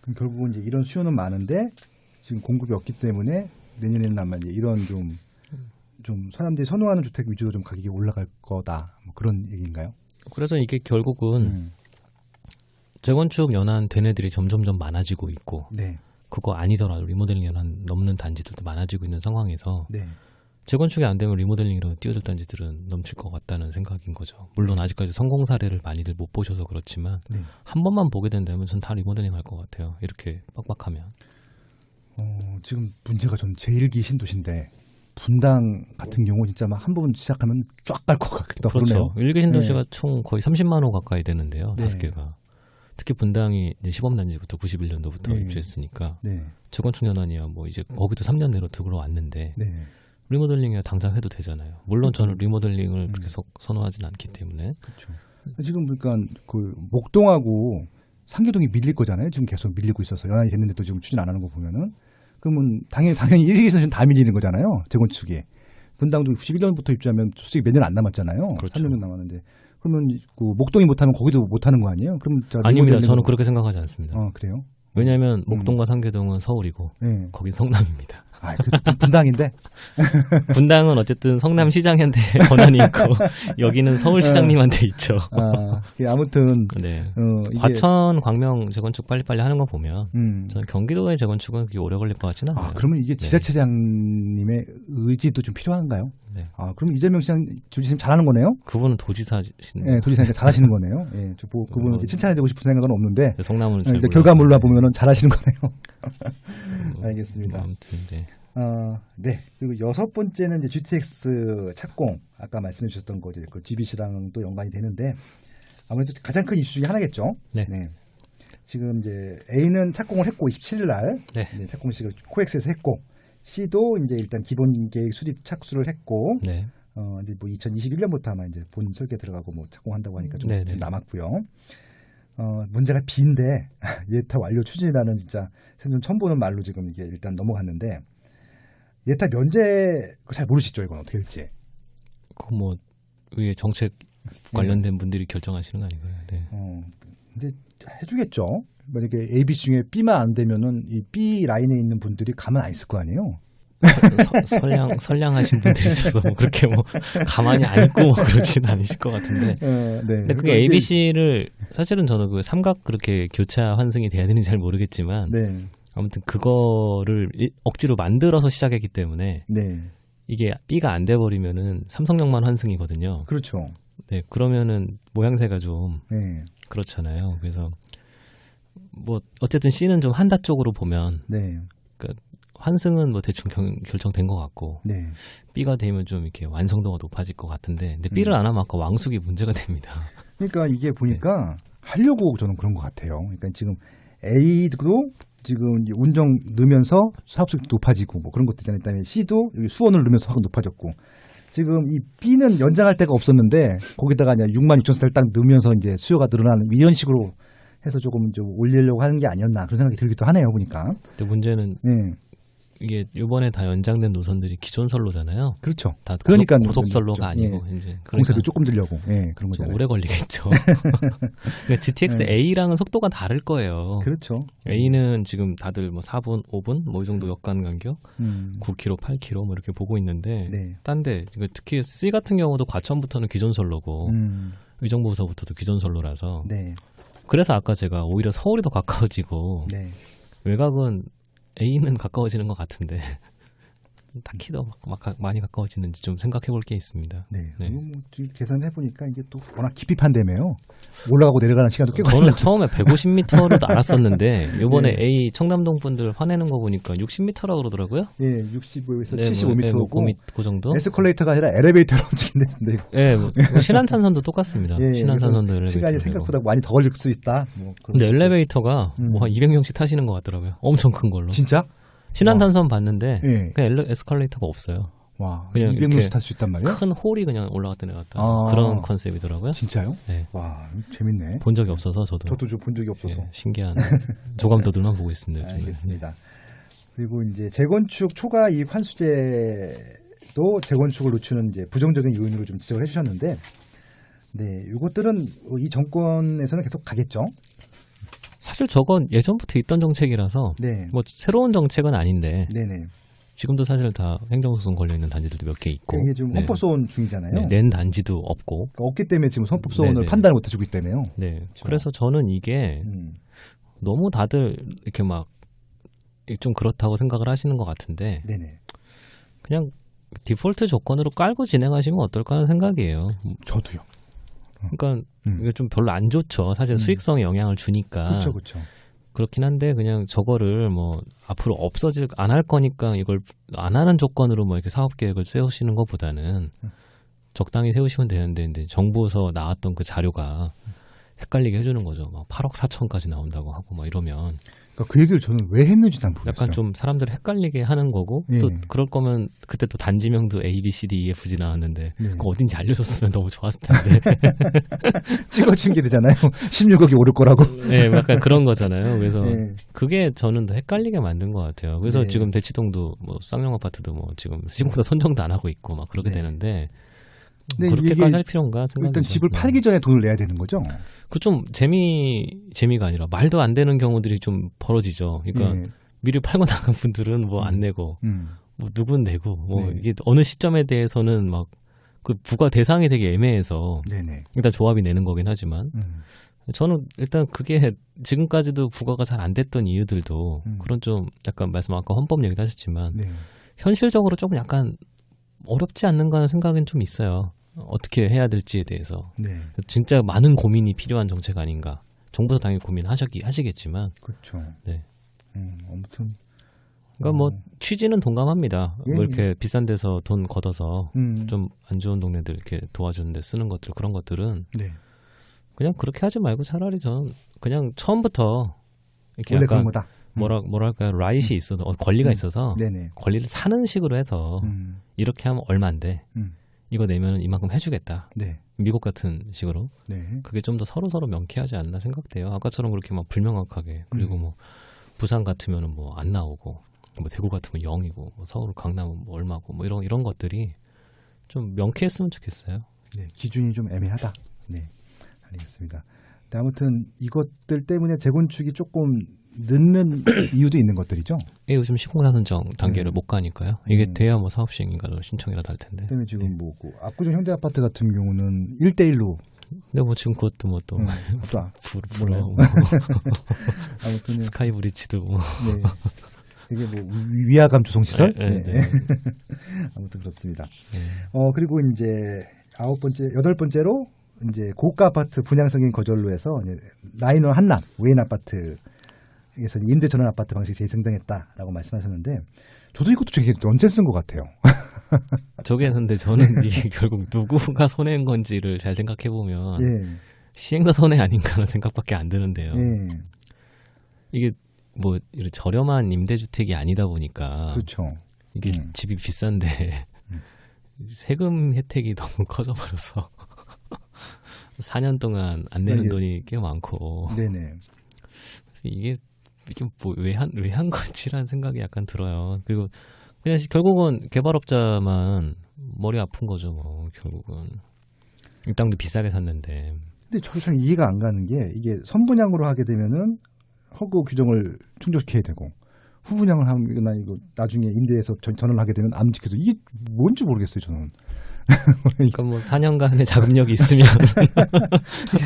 그럼 결국은 이제 이런 수요는 많은데 지금 공급이 없기 때문에 내년에는 아마 이제 이런 좀 사람들이 선호하는 주택 위주로 좀 가격이 올라갈 거다. 뭐 그런 얘기인가요? 그래서 이게 결국은 재건축 연한 된 애들이 점점점 많아지고 있고 네. 그거 아니더라도 리모델링 연한 넘는 단지들도 많아지고 있는 상황에서 네. 재건축이 안 되면 리모델링으로 뛰어들 단지들은 넘칠 것 같다는 생각인 거죠. 물론 아직까지 성공 사례를 많이들 못 보셔서 그렇지만 네. 한 번만 보게 된다면 전 다 리모델링 할 것 같아요. 이렇게 빡빡하면. 지금 문제가 전 제1기 신도시인데 분당 같은 경우 진짜 막 한 번 시작하면 쫙 갈 것 같기도 하고 그렇죠. 그러네요. 일기 신도시가 총 거의 30만 호 가까이 되는데요. 네. 5개가. 특히 분당이 시범단지부터 91년도부터 입주했으니까 네. 재건축 연한이야 뭐 이제 거기도 3년 내로 들어왔는데 네. 리모델링이야 당장 해도 되잖아요. 물론 저는 리모델링을 그렇게 선호하진 않기 때문에. 그렇죠. 지금 그러니까 그 목동하고 상계동이 밀릴 거잖아요. 지금 계속 밀리고 있어서 연한이 됐는데도 지금 추진 안 하는 거 보면은 그러면 당연히 1기 선수는 다 밀리는 거잖아요. 재건축이. 분당도 91년부터 입주하면 수익 몇 년 안 남았잖아요. 그렇죠. 3년 남았는데. 그러면 그 목동이 못하면 거기도 못하는 거 아니에요? 그럼 아닙니다. 저는 그렇게 생각하지 않습니다. 그래요? 왜냐하면 목동과 상계동은 서울이고 네. 거긴 성남입니다. 분당인데. 분당은 어쨌든 성남시장한테 권한이 있고 여기는 서울시장님한테 있죠. 아무튼 네. 이게 과천, 광명 재건축 빨리빨리 하는 거 보면 저는 경기도의 재건축은 그렇게 오래 걸릴 것 같지는 않아요. 그러면 이게 지자체장님의 의지도 좀 필요한가요? 네. 그럼 이재명 시장 조지님 잘하는 거네요? 그분은 도지사시는 네, 도지사니까 잘하시는 거네요. 예, 그분은 칭찬해드리고 싶은 생각은 없는데 성남을 그러니까 결과물로 보면은 잘하시는 거네요. 알겠습니다. 아무튼 네. 네. 그리고 여섯 번째는 이제 GTX 착공. 아까 말씀해 주셨던 거, 그 GBC랑 또 연관이 되는데 아무래도 가장 큰 이슈 중에 하나겠죠. 네. 지금 이제 A는 착공을 했고 27일 날 착공식을 코엑스에서 했고 C도 이제 일단 기본 계획 수립 착수를 했고 네. 이제 뭐 2021년부터 아마 이제 본 설계 들어가고 뭐 착공한다고 하니까 좀 남았고요. 문제가 B인데 예타 완료 추진이라는 진짜 생전 처음 보는 말로 지금 이게 일단 넘어갔는데 예타 면제 잘 모르시죠? 이건 어떻게 될지. 그 뭐 위에 정책 관련된 분들이 결정하시는 거 아닌가요? 네. 근데 해주겠죠. 만약에 A, B 중에 B만 안 되면은 이 B 라인에 있는 분들이 가만 안 있을 거 아니에요. 선량하신 분들이 있어서 뭐 그렇게 뭐 가만히 안 있고 뭐 그러지는 않으실 것 같은데. 근데 그게 ABC를 사실은 저는 그 삼각 그렇게 교차 환승이 돼야 되는지 잘 모르겠지만 아무튼 그거를 억지로 만들어서 시작했기 때문에 이게 B가 안 돼 버리면은 삼성역만 환승이거든요. 그렇죠. 네, 그러면은 모양새가 좀 그렇잖아요. 그래서 뭐 어쨌든 C는 좀 한다 쪽으로 보면 그러니까 환승은 뭐 대충 결정된 것 같고 B가 되면 좀 이렇게 완성도가 높아질 것 같은데 근데 B를 안 하면 아까 왕숙이 문제가 됩니다. 그러니까 이게 보니까 하려고 저는 그런 것 같아요. 그러니까 지금 A도 지금 운정 넣으면서 사업성이 높아지고 뭐 그런 것도 있잖아요. 그다음에 C도 여기 수원을 넣으면서 확 높아졌고 지금 이 B는 연장할 데가 없었는데 거기다가 그냥 66,000세대를 딱 넣으면서 이제 수요가 늘어나는 이런 식으로 해서 조금 좀 올리려고 하는 게 아니었나 그런 생각이 들기도 하네요. 보니까. 근데 문제는 이게 이번에 다 연장된 노선들이 기존 선로잖아요. 그렇죠. 다 그러니까 고속선로가 아니고 이제 공사비 조금 들려고 그런 거잖아요. 오래 걸리겠죠. 그러니까 GTX A랑은 속도가 다를 거예요. 그렇죠. A는 지금 다들 뭐 4분, 5분 뭐 이 정도 역간 간격, 9km, 8km 뭐 이렇게 보고 있는데 딴데 특히 C 같은 경우도 과천부터는 기존 선로고 의정부서부터도 기존 선로라서 그래서 아까 제가 오히려 서울이 더 가까워지고 외곽은 A는 가까워지는 것 같은데 딱히 더 많이 가까워지는지 좀 생각해 볼 게 있습니다. 뭐 계산해 보니까 이게 또 워낙 깊이 판대매요. 올라가고 내려가는 시간도 꽤 저는 처음에 150m로 알았었는데 이번에 A 청담동 분들 화내는 거 보니까 60m라고 그러더라고요. 65에서 75m고 그 정도. 에스컬레이터가 아니라 엘리베이터로 움직인다는데. 뭐 신안산선도 똑같습니다. 신안산선도 엘리베이터. 시간이 생각보다 많이 더 걸릴 수 있다. 근데 엘리베이터가 뭐 한 200명씩 타시는 것 같더라고요. 엄청 큰 걸로. 진짜? 신안산선 봤는데 그냥 에스컬레이터가 없어요. 와, 그냥 200명씩 탈 수 있단 말이에요? 큰 홀이 그냥 올라갔다 내려갔다 그런 컨셉이더라고요. 진짜요? 네. 와, 재밌네. 본 적이 없어서 저도 좀 본 적이 없어서 신기한 조감도들만 보고 있습니다. 알겠습니다. 그리고 이제 재건축 초과 이익 환수제도 재건축을 늦추는 이제 부정적인 요인으로 좀 지적을 해주셨는데, 이것들은 이 정권에서는 계속 가겠죠? 사실 저건 예전부터 있던 정책이라서 뭐 새로운 정책은 아닌데. 지금도 사실 다 행정소송 걸려있는 단지들도 몇 개 있고. 이게 좀 헌법소원 중이잖아요. 낸 단지도 없고. 그러니까 없기 때문에 지금 헌법소원을 판단을 못 해주고 있다네요. 그렇죠. 그래서 저는 이게 너무 다들 이렇게 막 좀 그렇다고 생각을 하시는 것 같은데 그냥 디폴트 조건으로 깔고 진행하시면 어떨까 하는 생각이에요. 저도요. 그러니까 이게 좀 별로 안 좋죠. 사실 수익성에 영향을 주니까. 그렇죠. 그렇긴 한데 그냥 저거를 뭐 앞으로 없어질 안 할 거니까 이걸 안 하는 조건으로 뭐 이렇게 사업 계획을 세우시는 것보다는 적당히 세우시면 되는데 근데 정부에서 나왔던 그 자료가 헷갈리게 해주는 거죠. 막 8억 4천까지 나온다고 하고 막 이러면. 그러니까 그 얘기를 저는 왜 했는지 잘 모르겠어요. 약간 좀 사람들을 헷갈리게 하는 거고 또 그럴 거면 그때 또 단지명도 A, B, C, D, E, F, G 나왔는데 그거 어딘지 알려줬으면 너무 좋았을 텐데. 찍어준 게 되잖아요. 16억이 오를 거라고. 약간 그런 거잖아요. 그래서 그게 저는 더 헷갈리게 만든 것 같아요. 그래서 지금 대치동도 뭐 쌍용 아파트도 뭐 지금 시공사 선정도 안 하고 있고 막 그렇게 되는데 그렇게까지 할 필요인가 생각이 일단 집을 팔기 전에 돈을 내야 되는 거죠? 그 좀 재미가 아니라 말도 안 되는 경우들이 좀 벌어지죠. 그러니까 미리 팔고 나간 분들은 뭐 안 내고 뭐 누군 내고 뭐 네. 이게 어느 시점에 대해서는 막 그 부과 대상이 되게 애매해서 네네. 일단 조합이 내는 거긴 하지만 저는 일단 그게 지금까지도 부과가 잘 안 됐던 이유들도 그런 좀 약간 말씀 아까 헌법 얘기도 하셨지만 네. 현실적으로 조금 약간 어렵지 않는가 하는 생각은 좀 있어요. 어떻게 해야 될지에 대해서. 네. 진짜 많은 고민이 필요한 정책 아닌가. 정부도 당연히 고민하시겠지만. 그렇죠. 네. 아무튼. 그러니까 뭐 취지는 동감합니다. 예, 뭐 이렇게 비싼 데서 돈 걷어서 음. 좀 안 좋은 동네들 이렇게 도와주는데 쓰는 것들 그런 것들은 네. 그냥 그렇게 하지 말고 차라리 전 그냥 처음부터 이렇게 원래 그런 약간 거다. 뭐랄까요 라이트이 있어서 권리가 있어서 네네. 권리를 사는 식으로 해서 이렇게 하면 얼마인데 이거 내면 이만큼 해주겠다. 네. 미국 같은 식으로 네. 그게 좀 더 서로 명쾌하지 않나 생각돼요. 아까처럼 그렇게 막 불명확하게 그리고 뭐 부산 같으면은 뭐 안 나오고 뭐 대구 같으면 0이고 뭐 서울 강남은 뭐 얼마고 뭐 이런 것들이 좀 명쾌했으면 좋겠어요. 네. 기준이 좀 애매하다. 네. 알겠습니다. 근데 아무튼 이것들 때문에 재건축이 조금 늦는 이유도 있는 것들이죠. 예, 요즘 시공사선정 단계를 못 가니까요. 이게 돼야 뭐 사업 시행인가로 신청이라도 할 텐데. 때문에 지금 뭐 그 압구정 현대아파트 같은 경우는 1대1로 근데 뭐 지금 그것도 뭐 또 몰라요. 뭐 아무튼 스카이 브릿지도 뭐 네. 이게 뭐 위화감 조성 시설? 네, 네. 아무튼 그렇습니다. 네. 그리고 이제 여덟 번째로 이제 고가 아파트 분양승인 거절로 해서 라이너 한남 외인 아파트에서 임대 전원 아파트 방식이 재생성했다라고 말씀하셨는데 저도 이것도 되게 넌센스인 것 같아요. 저게 근데 저는 이게 결국 누구가 손해인 건지를 잘 생각해 보면 예. 시행사 손해 아닌가라는 생각밖에 안 드는데요. 예. 이게 뭐 이런 저렴한 임대주택이 아니다 보니까 그렇죠. 이게 집이 비싼데 세금 혜택이 너무 커져버려서 4년 동안 안 내는 네. 돈이 꽤 많고 네네. 이게 뭐 왜 한 건지라는 생각이 약간 들어요. 그리고 그냥 결국은 개발업자만 머리 아픈 거죠. 뭐 결국은 이 땅도 비싸게 샀는데. 근데 참 이해가 안 가는 게 이게 선분양으로 하게 되면은 허구 규정을 충족시켜야 되고 후분양을 하거나 이거 나중에 임대해서 전원을 하게 되면 안 지켜서 이게 뭔지 모르겠어요 저는. 그러니까 뭐 4년간의 자금력이 있으면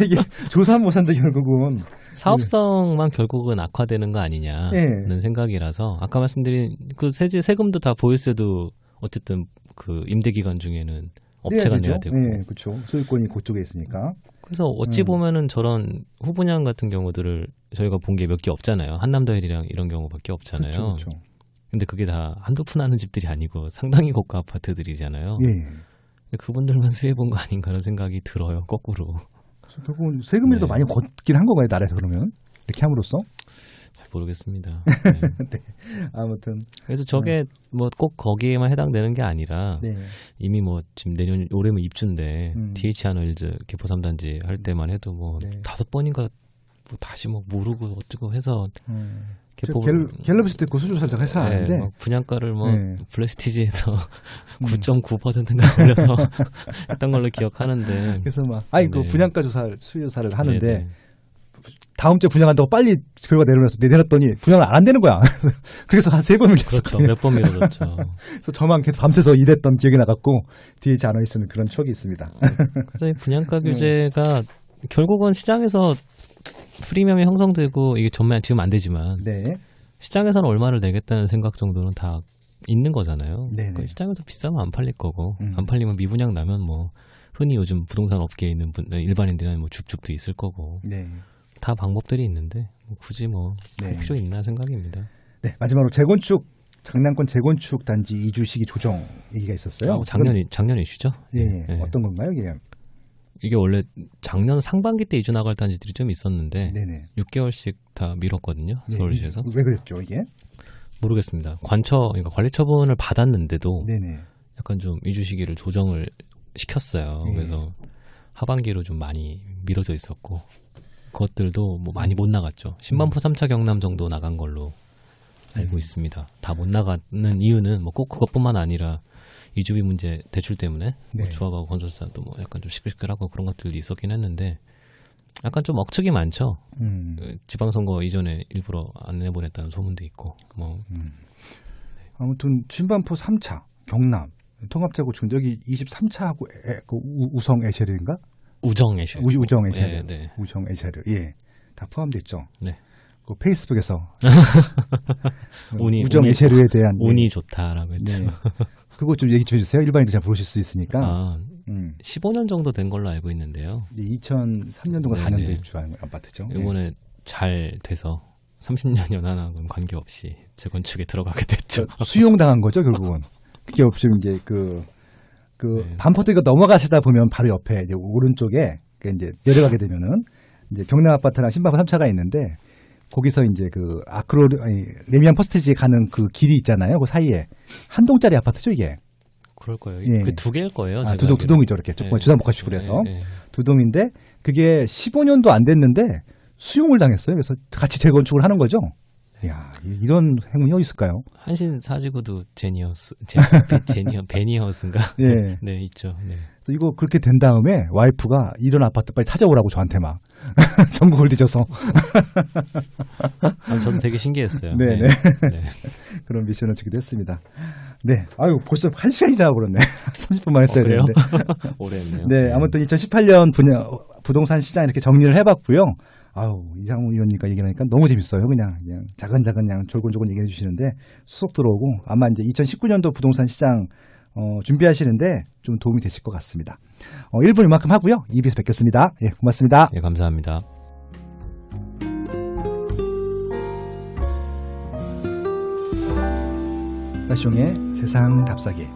이게 조사한 못 산다 결국은. 사업성만 결국은 악화되는 거 아니냐는 네. 생각이라서 아까 말씀드린 그 세금도 다 보유세도 어쨌든 그 임대 기간 중에는 업체가 내야 되고. 네, 그렇죠. 소유권이 그쪽에 있으니까. 그래서 어찌 보면은 저런 후분양 같은 경우들을 저희가 본 게 몇 개 없잖아요. 한남더힐이랑 이런 경우밖에 없잖아요. 그렇죠. 근데 그게 다 한두 푼 하는 집들이 아니고 상당히 고가 아파트들이잖아요. 예. 그분들만 수혜 본 거 아닌가라는 생각이 들어요. 거꾸로. 그래서 결국은 세금이라도 네. 많이 걷긴 한 건가요 나라에서 그러면 이렇게 함으로써? 잘 모르겠습니다. 네. 아무튼. 그래서 저게 뭐 꼭 거기에만 해당되는 게 아니라 네. 이미 뭐 지금 내년 올해면 입주인데 DH 하늘즈 개포 3단지 할 때만 해도 뭐 네. 5번인가 뭐 다시 뭐 모르고 어쩌고 해서 개포 갤럽스 때 그 수조사를 해서 하는데 뭐 분양가를 뭐 네. 플래시티지에서 9.9%인가 올려서 했던 걸로 기억하는데 그래서 막 그 네. 분양가 수조사를 하는데 네네. 다음 주에 분양한다고 빨리 결과 내려놨더니 분양을 안 한다는 거야. 그래서 한 3번을 계속. 그렇죠. 몇 번 미뤄졌죠. 그래서 저만 계속 밤새서 일했던 기억이 나갖고 DH 아너리스는 그런 추억이 있습니다. 그래서 이 분양가 규제가 결국은 시장에서 프리미엄이 형성되고 이게 정말 지금 안 되지만 네. 시장에서는 얼마를 내겠다는 생각 정도는 다 있는 거잖아요. 네네. 그러니까 시장에서 비싸면 안 팔릴 거고 안 팔리면 미분양 나면 뭐 흔히 요즘 부동산 업계에 있는 일반인들은 뭐 줍줍도 있을 거고 네. 다 방법들이 있는데 굳이 뭐 네. 할 필요 있나 생각입니다. 네. 마지막으로 장난권 재건축 단지 이주 시기 조정 얘기가 있었어요. 작년 이슈죠? 예. 네. 어떤 건가요, 이게? 이게 원래 작년 상반기 때 이주 나갈 단지들이 좀 있었는데 네네. 6개월씩 다 미뤘거든요. 네. 서울시에서. 왜 그랬죠, 이게? 모르겠습니다. 그러니까 관리 처분을 받았는데도 네네. 약간 좀 이주 시기를 조정을 시켰어요. 네. 그래서 하반기로 좀 많이 미뤄져 있었고 그것들도 뭐 많이 못 나갔죠. 10만 포 3차 경남 정도 나간 걸로 알고 있습니다. 다 못 나가는 이유는 뭐 꼭 그것뿐만 아니라 이주비 문제 대출 때문에 네. 뭐 조합하고 건설사도 뭐 약간 좀 시끌시끌하고 그런 것들도 있었긴 했는데 약간 좀 억측이 많죠. 음. 지방선거 이전에 일부러 안 내보냈다는 소문도 있고. 뭐 아무튼 진반포 3차 경남 통합제고축 여기 23차하고 우성 에셰르인가? 우정 에셰르. 우정 에셰르. 네, 네. 우정 에셰르. 예. 다 포함됐죠. 네. 그 페이스북에서 운이 우정 에셰르에 대한 운이 좋다라고 했죠. 네. 그거 좀 얘기 좀 해주세요. 일반인들 잘 모르실 수 있으니까. 아, 15년 정도 된 걸로 알고 있는데요. 2003년도가 네네. 4년도에 입주한 아파트죠. 이번에 잘 돼서 30년 연하는 관계없이 재건축에 들어가게 됐죠. 수용당한 거죠, 결국은. 그게 없으면 이제 네. 반포대교 넘어가시다 보면 바로 옆에 이제 오른쪽에 이제 내려가게 되면은 이제 경남 아파트랑 신반포 3차가 있는데 거기서 이제 레미안 퍼스티지 가는 그 길이 있잖아요. 그 사이에 한 동짜리 아파트죠, 이게. 그럴 거예요. 예. 그 두 개일 거예요. 두 동이죠, 이렇게. 조금 네. 주상복합식으로 해서. 네. 두 동인데 그게 15년도 안 됐는데 수용을 당했어요. 그래서 같이 재건축을 하는 거죠. 이야, 이런 행운이 어디 있을까요? 한신 사지구도 베니하우스인가? 예. 네, 있죠. 네. 그래서 이거 그렇게 된 다음에 와이프가 이런 아파트 빨리 찾아오라고 저한테 막 전국을 뒤져서 저도 되게 신기했어요. 네네. 네. 그런 미션을 주기도 했습니다. 네. 아유, 벌써 1시간이 지나고 그렇네. 30분만 했어야 그래요? 되는데. 오래 했네요. 네. 아무튼 2018년 부동산 시장 이렇게 정리를 해봤고요. 아우, 이상훈 의원님과 얘기하니까 너무 재밌어요. 그냥 자근자근 그냥 졸곤졸곤 얘기해 주시는데 수속 들어오고 아마 이제 2019년도 부동산 시장 준비하시는데 좀 도움이 되실 것 같습니다. 1분 이만큼 하고요. 2부에서 뵙겠습니다. 예, 고맙습니다. 네, 감사합니다. 나숑의 세상 답사기.